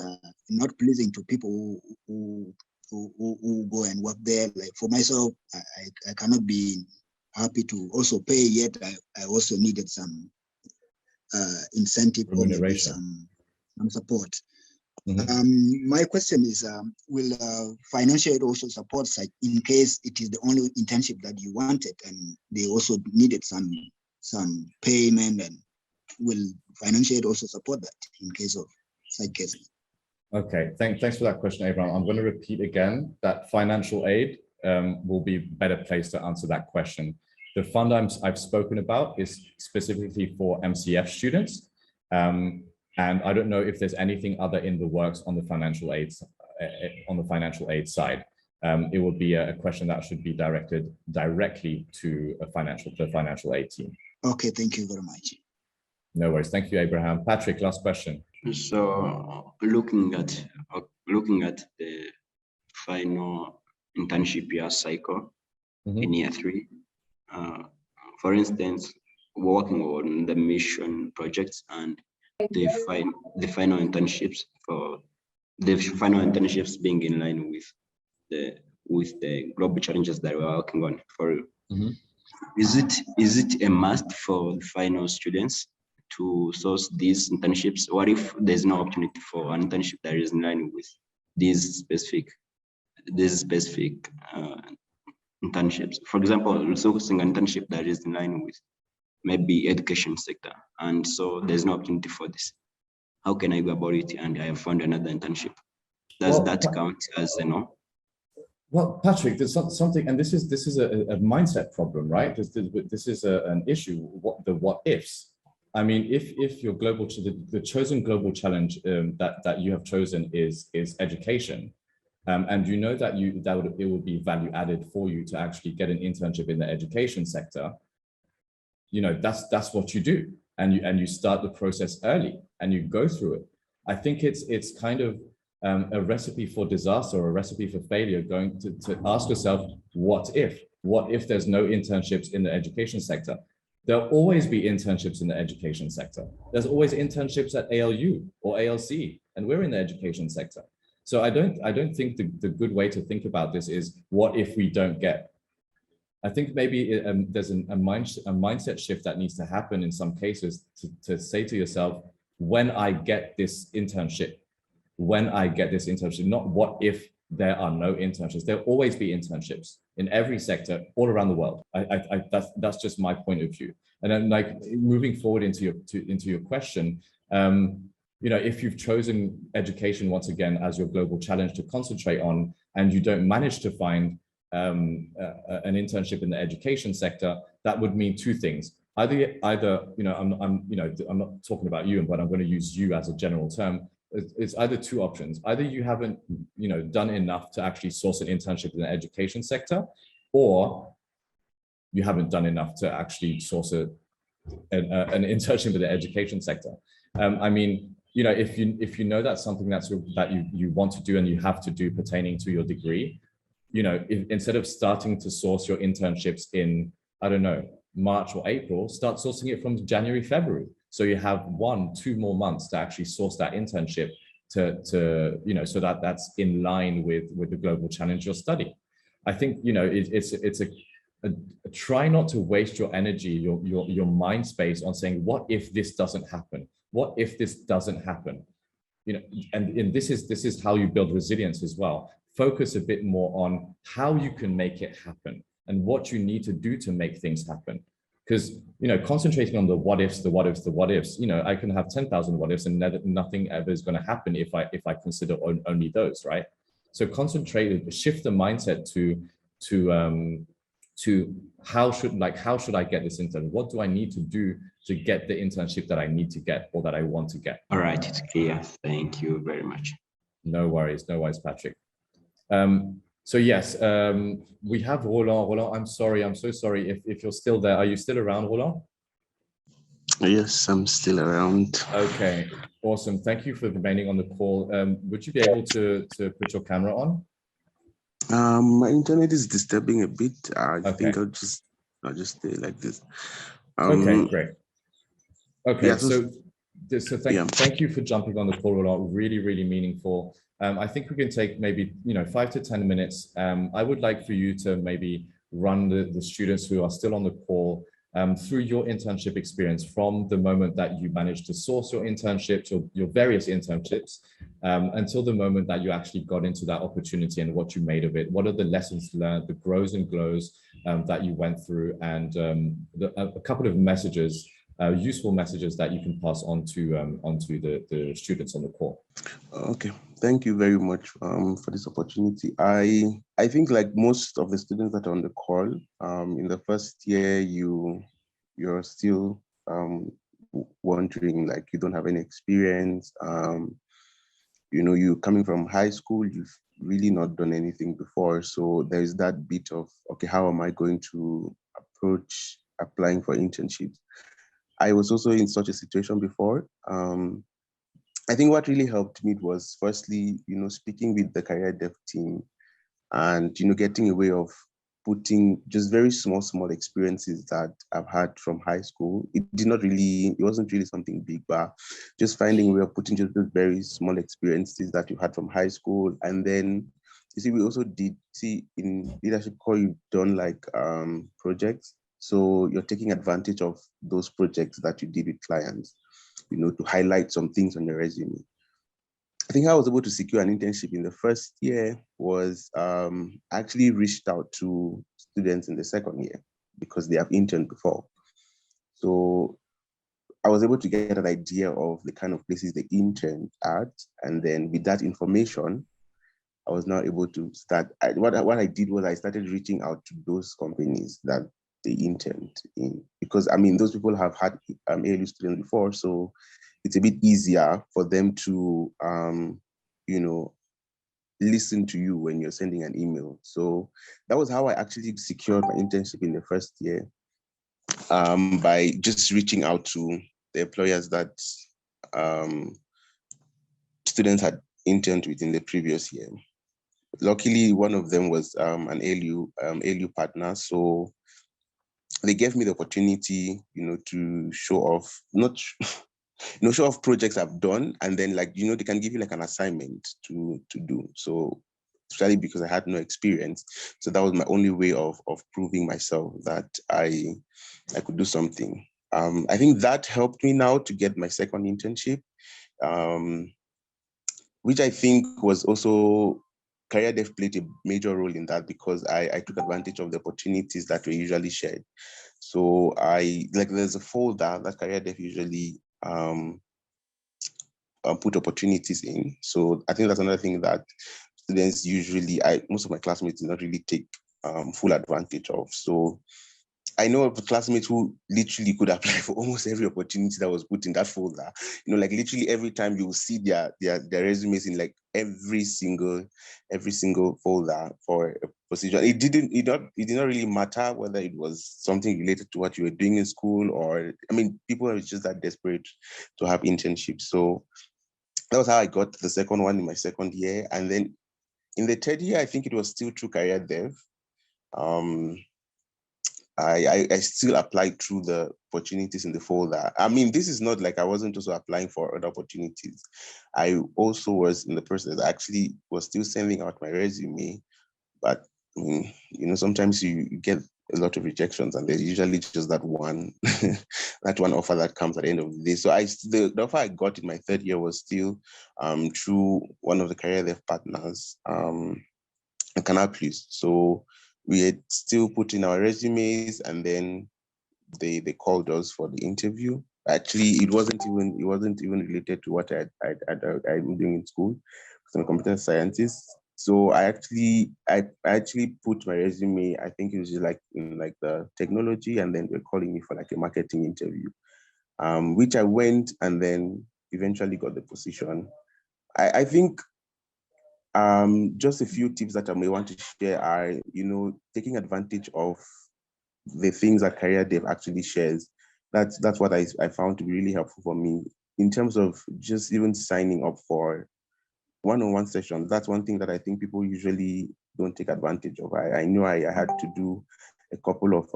not pleasing to people who go and work there. Like for myself, I cannot be happy to also pay, yet I also needed some incentive or maybe some support. My question is, will financial aid also support such in case it is the only internship that you wanted and they also needed some payment, and will financial aid also support that in case of such cases? Okay, thanks for that question, Abraham. I'm going to repeat again that financial aid will be better placed to answer that question. The fund I've spoken about is specifically for MCF students. And I don't know if there's anything other in the works on the financial aid side. It would be a question that should be directed directly to the financial aid team. Okay, thank you very much. No worries. Thank you, Abraham. Patrick, last question. So looking at the final internship year cycle in year 3, for instance, working on the mission projects and the final internships being in line with the global challenges that we're working on. Is it a must for the final students to source these internships? What if there's no opportunity for an internship that is in line with these specific internships? For example, sourcing an internship that is in line with maybe education sector, and so there's no opportunity for this. How can I go about it? And I have found another internship. Does that count as a no? Well, Patrick, there's something, and this is a mindset problem, right? This is an issue. What ifs? I mean, if your the chosen global challenge that you have chosen is education, and you know that it would be value added for you to actually get an internship in the education sector, you know, that's what you do, and you start the process early and you go through it. I think it's kind of a recipe for disaster or a recipe for failure, going to ask yourself, what if there's no internships in the education sector? There'll always be internships in the education sector. There's always internships at ALU or ALC, and we're in the education sector. So I don't think the good way to think about this is, what if we don't get? I think maybe there's a mindset shift that needs to happen in some cases to say to yourself, when I get this internship, not what if there are no internships. There'll always be internships in every sector all around the world. That's just my point of view. And then, like, moving forward into your question, you know, if you've chosen education once again as your global challenge to concentrate on, and you don't manage to find an internship in the education sector, that would mean two things. Either you know, I'm not talking about you, but I'm going to use you as a general term. It's either two options. Either you haven't, you know, done enough to actually source an internship in the education sector, or you haven't done enough to actually source an internship in the education sector. I mean, you know, if you know that's something that you want to do and you have to do pertaining to your degree, you know, instead of starting to source your internships in, I don't know, March or April, start sourcing it from January, February. So you have 1-2 more months to actually source that internship to you know, so that's in line with the global challenge you're studying. I think, you know, it's a try not to waste your energy, your mind space on saying, what if this doesn't happen? What if this doesn't happen? You know, and this is how you build resilience as well. Focus a bit more on how you can make it happen and what you need to do to make things happen. Because, you know, concentrating on the what ifs, you know, I can have 10,000 what ifs and nothing ever is going to happen if I consider only those, right? So concentrate, shift the mindset to how should I get this intern? What do I need to do to get the internship that I need to get or that I want to get? All right, it's clear. Thank you very much. No worries, Patrick. So yes, we have Roland. Roland, I'm so sorry if you're still there. Are you still around, Roland? Yes, I'm still around. Okay, awesome. Thank you for remaining on the call. Would you be able to put your camera on? My internet is disturbing a bit. I think I'll just stay like this. Okay, great. Okay, yeah, so thank you for jumping on the call, Roland. Really, really meaningful. I think we can take maybe 5 to 10 minutes. I would like for you to maybe run the students who are still on the call through your internship experience from the moment that you managed to source your internships or your various internships until the moment that you actually got into that opportunity and what you made of it. What are the lessons learned, the grows and glows that you went through, and a couple of messages, useful messages that you can pass on to the students on the call. Okay, thank you very much for this opportunity. I think, like most of the students that are on the call, in the first year you're still wondering, like, you don't have any experience. You know, you coming from high school, you've really not done anything before. So there's that bit of, okay, how am I going to approach applying for internships? I was also in such a situation before. I think what really helped me was firstly, you know, speaking with the career dev team and, you know, getting a way of putting just very small experiences that I've had from high school. It wasn't really something big, but just finding a way of putting just those very small experiences that you had from high school. And then, you see, we also did see in leadership core, you've done like projects. So you're taking advantage of those projects that you did with clients, you know, to highlight some things on your resume. I think how I was able to secure an internship in the first year was actually reached out to students in the second year because they have interned before. So I was able to get an idea of the kind of places they interned at. And then with that information, I was now able to start. What I did was I started reaching out to those companies that they interned in, because I mean, those people have had ALU students before, so it's a bit easier for them to, you know, listen to you when you're sending an email. So that was how I actually secured my internship in the first year, by just reaching out to the employers that students had interned with in the previous year. Luckily, one of them was an ALU partner, so they gave me the opportunity, you know, to show off, not, you know, show off projects I've done, and then, like, you know, they can give you like an assignment to do. So, especially because I had no experience, so that was my only way of proving myself that I could do something. I think that helped me now to get my second internship, which I think was also, career dev played a major role in that, because I took advantage of the opportunities that were usually shared. So there's a folder that career dev usually put opportunities in. So I think that's another thing that students usually, most of my classmates did not really take full advantage of. So I know of classmates who literally could apply for almost every opportunity that was put in that folder. You know, like literally every time you will see their resumes in like every single folder for a position. It did not really matter whether it was something related to what you were doing in school, or, I mean, people are just that desperate to have internships. So that was how I got the second one in my second year. And then in the third year, I think it was still through career dev. I still applied through the opportunities in the folder. I mean, this is not like I wasn't also applying for other opportunities. I also was in the process, actually was still sending out my resume, but I mean, you know, sometimes you get a lot of rejections, and there's usually just that one that one offer that comes at the end of the day. So the offer I got in my third year was still through one of the career dev partners, Canal Plus. So we had still put in our resumes, and then they called us for the interview. Actually, it wasn't even related to what I'm doing in school, because I'm a computer scientist. So I actually put my resume, I think it was just like in like the technology, and then they're calling me for like a marketing interview, which I went, and then eventually got the position. I think just a few tips that I may want to share are, you know, taking advantage of the things that career dev actually shares. That's what I found to be really helpful for me in terms of just even signing up for one-on-one sessions. That's one thing that I think people usually don't take advantage of. I know I had to do a couple of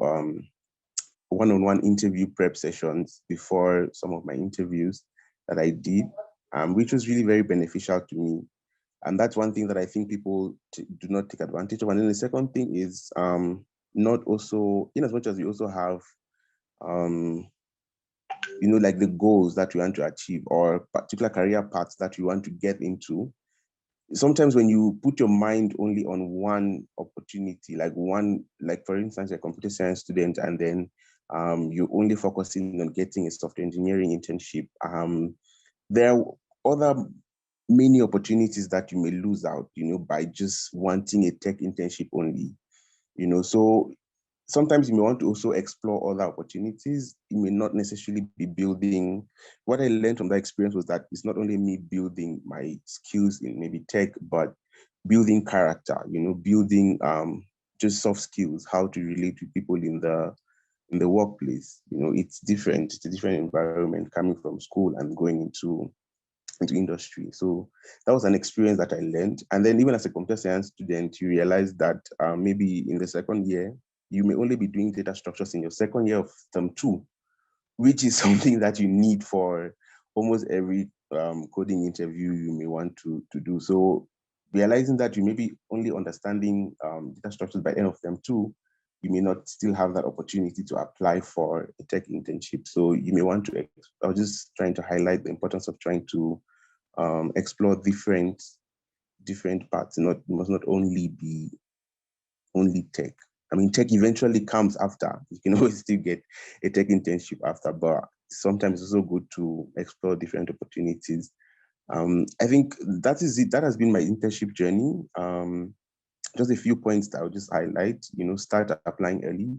one-on-one interview prep sessions before some of my interviews that I did, which was really very beneficial to me. And that's one thing that I think people do not take advantage of. And then the second thing is not also, in as much as we also have, you know, like the goals that we want to achieve, or particular career paths that we want to get into. Sometimes when you put your mind only on one opportunity, like for instance, you're a computer science student, and then you're only focusing on getting a software engineering internship, there are other many opportunities that you may lose out, you know, by just wanting a tech internship only, you know. So sometimes you may want to also explore other opportunities. You may not necessarily be building. What I learned from that experience was that it's not only me building my skills in maybe tech, but building character, building just soft skills, how to relate with people in the workplace. It's different. It's a different environment coming from school and going into industry. So that was an experience that I learned. And then even as a computer science student, you realize that maybe in the second year, you may only be doing data structures in your second year of term 2, which is something that you need for almost every coding interview you may want to do. So realizing that you may be only understanding data structures by end of term 2, you may not still have that opportunity to apply for a tech internship. So you may want to, I was just trying to highlight the importance of trying to explore different parts. It must not only be only tech. I mean, tech eventually comes after. You can always still get a tech internship after, but sometimes it's also good to explore different opportunities. I think that is it. That has been my internship journey. Just a few points that I'll just highlight. Start applying early.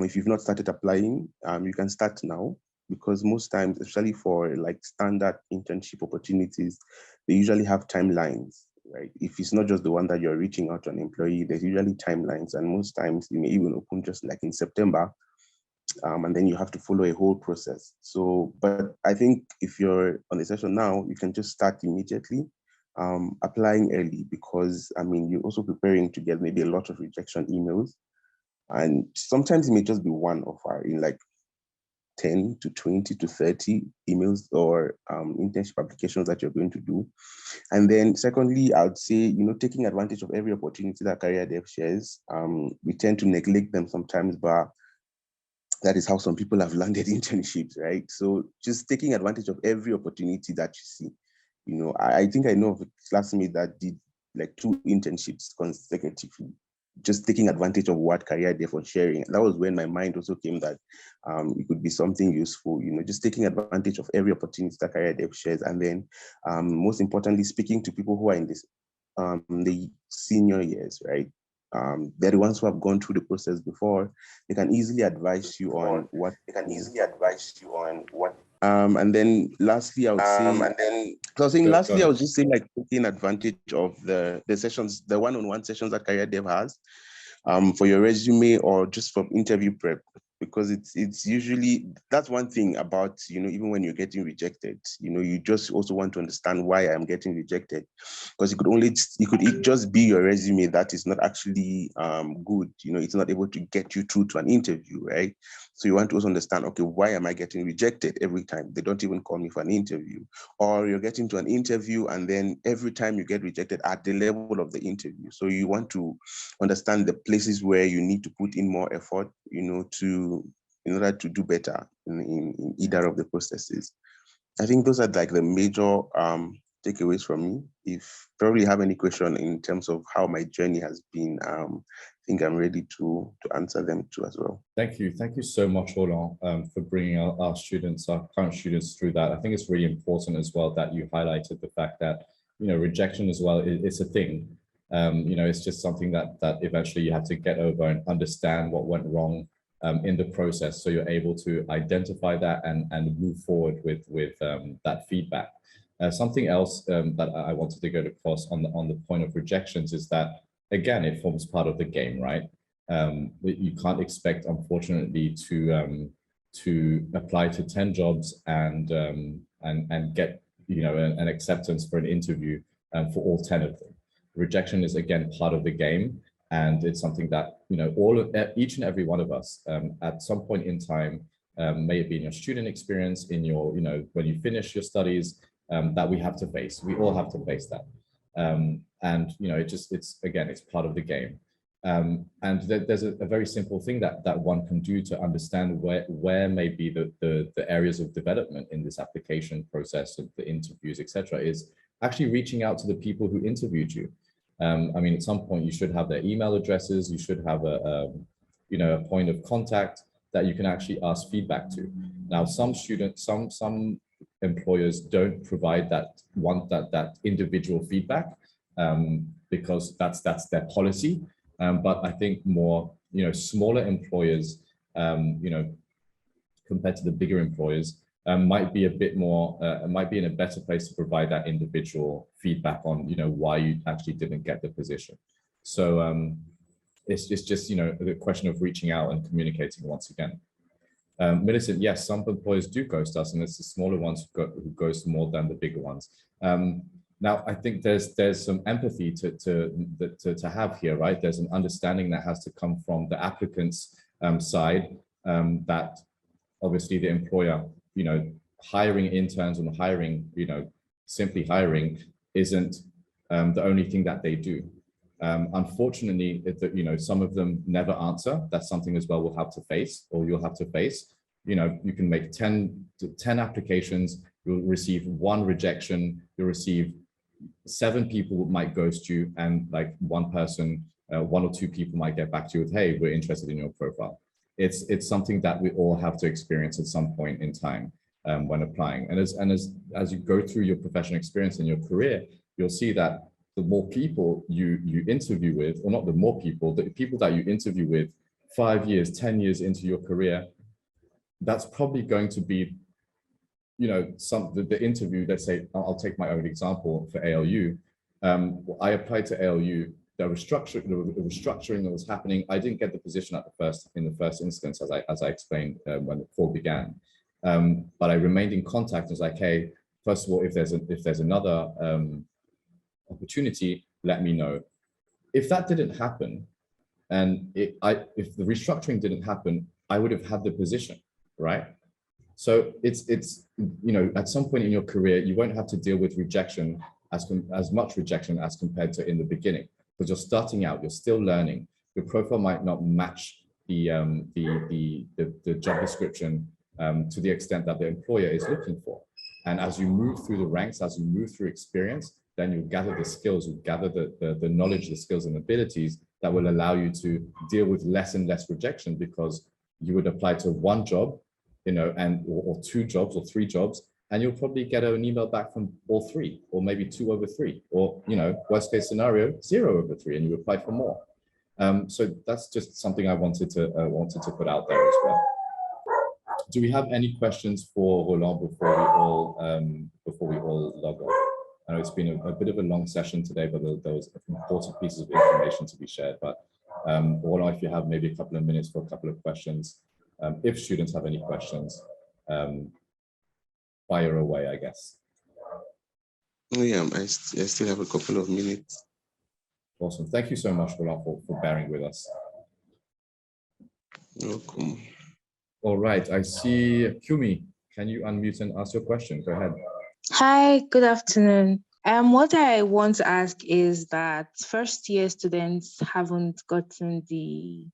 If you've not started applying, you can start now, because most times, especially for like standard internship opportunities, they usually have timelines, right? If it's not just the one that you're reaching out to an employee, there's usually timelines, and most times you may even open just like in September, and then you have to follow a whole process. So, but I think if you're on the session now, you can just start immediately. Applying early, because I mean, you're also preparing to get maybe a lot of rejection emails, and sometimes it may just be one offer in like 10 to 20 to 30 emails or internship applications that you're going to do. And then secondly, I would say, taking advantage of every opportunity that Career Dev shares. We tend to neglect them sometimes, but that is how some people have landed internships, right? So just taking advantage of every opportunity that you see. I think I know of a classmate that did like 2 internships consecutively, just taking advantage of what Career Dev was sharing. That was when my mind also came that it could be something useful, just taking advantage of every opportunity that Career Dev shares. And then most importantly, speaking to people who are in this the senior years, right? They're the ones who have gone through the process before. They can easily advise you on what. And then lastly, I would say. Lastly, I was just saying, like, taking advantage of the sessions, the one-on-one sessions that Career Dev has, for your resume or just for interview prep, because it's usually, that's one thing about, even when you're getting rejected, you just also want to understand why I'm getting rejected, because it could just be your resume that is not actually good. It's not able to get you through to an interview, right? So you want to also understand, okay, why am I getting rejected every time? They don't even call me for an interview. Or you're getting to an interview and then every time you get rejected at the level of the interview. So you want to understand the places where you need to put in more effort, in order to do better in either of the processes. I think those are like the major takeaways from me. If probably have any question in terms of how my journey has been, I think I'm ready to answer them too as well. Thank you so much, Roland, for bringing our current students through that. I think it's really important as well that you highlighted the fact that rejection as well is a thing. It's just something that eventually you have to get over and understand what went wrong in the process, so you're able to identify that and move forward with that feedback. Something else that I wanted to go across on the point of rejections is that, again, it forms part of the game, right? You can't expect, unfortunately, to apply to 10 jobs and get an acceptance for an interview for all 10 of them. Rejection is, again, part of the game, and it's something that each and every one of us at some point in time, may it be in your student experience, in your when you finish your studies, that we have to face. We all have to face that, and it's part of the game. And there's a very simple thing that one can do to understand where may be the areas of development in this application process of the interviews, etc., is actually reaching out to the people who interviewed you. I mean, at some point you should have their email addresses, you should have a point of contact that you can actually ask feedback to. Now, some employers don't provide that individual feedback because that's their policy. But I think more smaller employers, compared to the bigger employers, might be a bit more, might be in a better place to provide that individual feedback on, why you actually didn't get the position. So it's just, the question of reaching out and communicating once again. Millicent, yes, some employers do ghost us, and it's the smaller ones who ghost more than the bigger ones. Now, I think there's some empathy to have here, right? There's an understanding that has to come from the applicant's side, that obviously the employer, hiring interns and hiring, simply hiring isn't the only thing that they do. Unfortunately, some of them never answer. That's something as well we'll have to face, or you'll have to face. You can make 10 applications, you'll receive 1 rejection, you'll receive 7 people might ghost you, and like 1 person, 1 or 2 people might get back to you with, hey, we're interested in your profile. It's something that we all have to experience at some point in time when applying. And as you go through your professional experience in your career, you'll see that the more people you interview with, or not the more people, the people that you interview with 5 years, 10 years into your career, that's probably going to be, the interview. Let's say, I'll take my own example for ALU. I applied to ALU. The restructuring that was happening, I didn't get the position in the first instance, as I explained when the call began. But I remained in contact. I was like, hey, first of all, if there's another opportunity, let me know. If that didn't happen, and if the restructuring didn't happen, I would have had the position, right? So it's at some point in your career, you won't have to deal with rejection as much rejection as compared to in the beginning, because you're starting out, you're still learning. Your profile might not match the job description to the extent that the employer is looking for. And as you move through the ranks, as you move through experience, then you gather the skills, you gather the knowledge, the skills and abilities that will allow you to deal with less and less rejection, because you would apply to 1 job, or 2 jobs or 3 jobs, and you'll probably get an email back from all 3, or maybe 2 over 3, or worst case scenario, 0 over 3, and you apply for more. So that's just something I wanted to put out there as well. Do we have any questions for Roland before we all log off? I know it's been a bit of a long session today, but there was important pieces of information to be shared. But Roland, if you have maybe a couple of minutes for a couple of questions, if students have any questions, fire away, I guess. Oh yeah, I still have a couple of minutes. Awesome. Thank you so much, Roland, for bearing with us. Welcome. All right, I see Kumi. Can you unmute and ask your question? Go ahead. Hi, good afternoon. What I want to ask is that first-year students haven't gotten the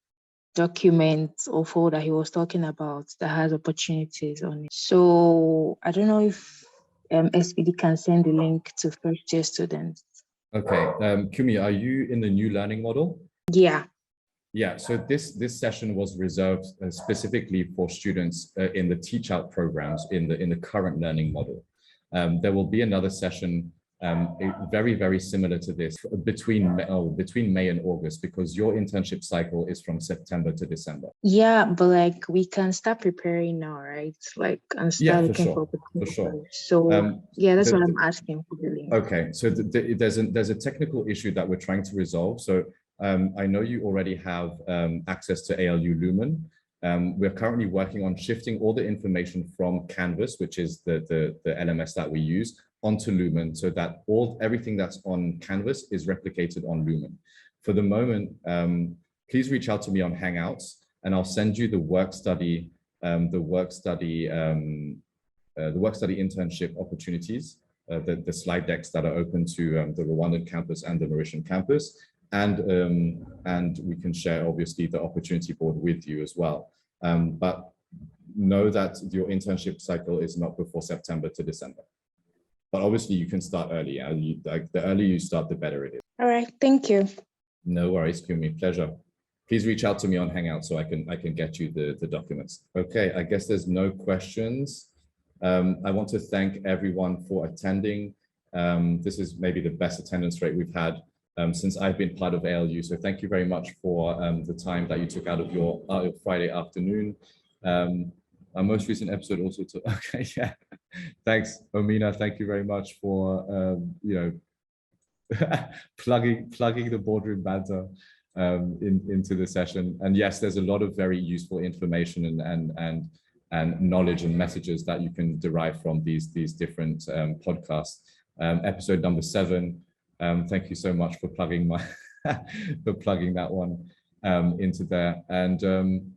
document or folder he was talking about that has opportunities on it. So I don't know if SPD can send the link to first-year students. Okay, Kumi, are you in the new learning model? Yeah. Yeah, so this session was reserved specifically for students in the teach out programs in the current learning model. There will be another session very, very similar to this between May and August, because your internship cycle is from September to December. Yeah, but like we can start preparing now, right? Like and start looking for opportunities. For sure. So yeah, that's what I'm asking for the link. Okay, so there's a technical issue that we're trying to resolve. So I know you already have access to ALU Lumen. We're currently working on shifting all the information from Canvas, which is the LMS that we use, onto Lumen, so that everything that's on Canvas is replicated on Lumen. For the moment, please reach out to me on Hangouts, and I'll send you the work study internship opportunities, the slide decks that are open to the Rwandan campus and the Mauritian campus. And we can share obviously the opportunity board with you as well. But know that your internship cycle is not before September to December. But obviously you can start early. The earlier you start, the better it is. All right, thank you. No worries, Kumi, pleasure. Please reach out to me on Hangout so I can get you the documents. Okay, I guess there's no questions. I want to thank everyone for attending. This is maybe the best attendance rate we've had since I've been part of ALU. So thank you very much for the time that you took out of your Friday afternoon. Our most recent episode also took, okay, yeah. Thanks, Omina. Thank you very much for, plugging the boardroom banter into the session. And yes, there's a lot of very useful information and knowledge and messages that you can derive from these different podcasts. Episode number 7. Thank you so much for plugging that one into there. And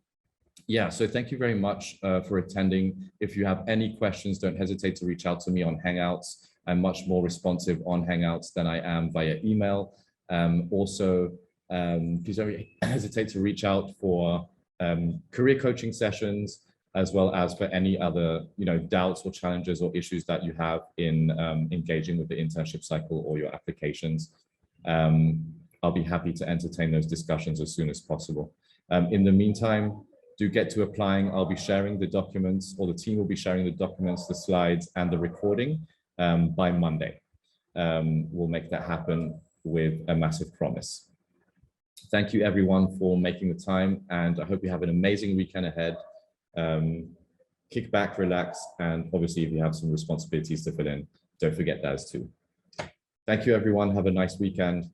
yeah, so thank you very much for attending. If you have any questions, don't hesitate to reach out to me on Hangouts. I'm much more responsive on Hangouts than I am via email. Also, please don't hesitate to reach out for career coaching sessions, as well as for any other doubts or challenges or issues that you have in engaging with the internship cycle or your applications. I'll be happy to entertain those discussions as soon as possible. In the meantime, do get to applying. I'll be sharing the documents, or the team will be sharing the documents, the slides, and the recording by Monday. We'll make that happen with a massive promise. Thank you everyone for making the time, and I hope you have an amazing weekend ahead. Kick back, relax, and obviously if you have some responsibilities to fill in, don't forget those too. Thank you everyone, have a nice weekend.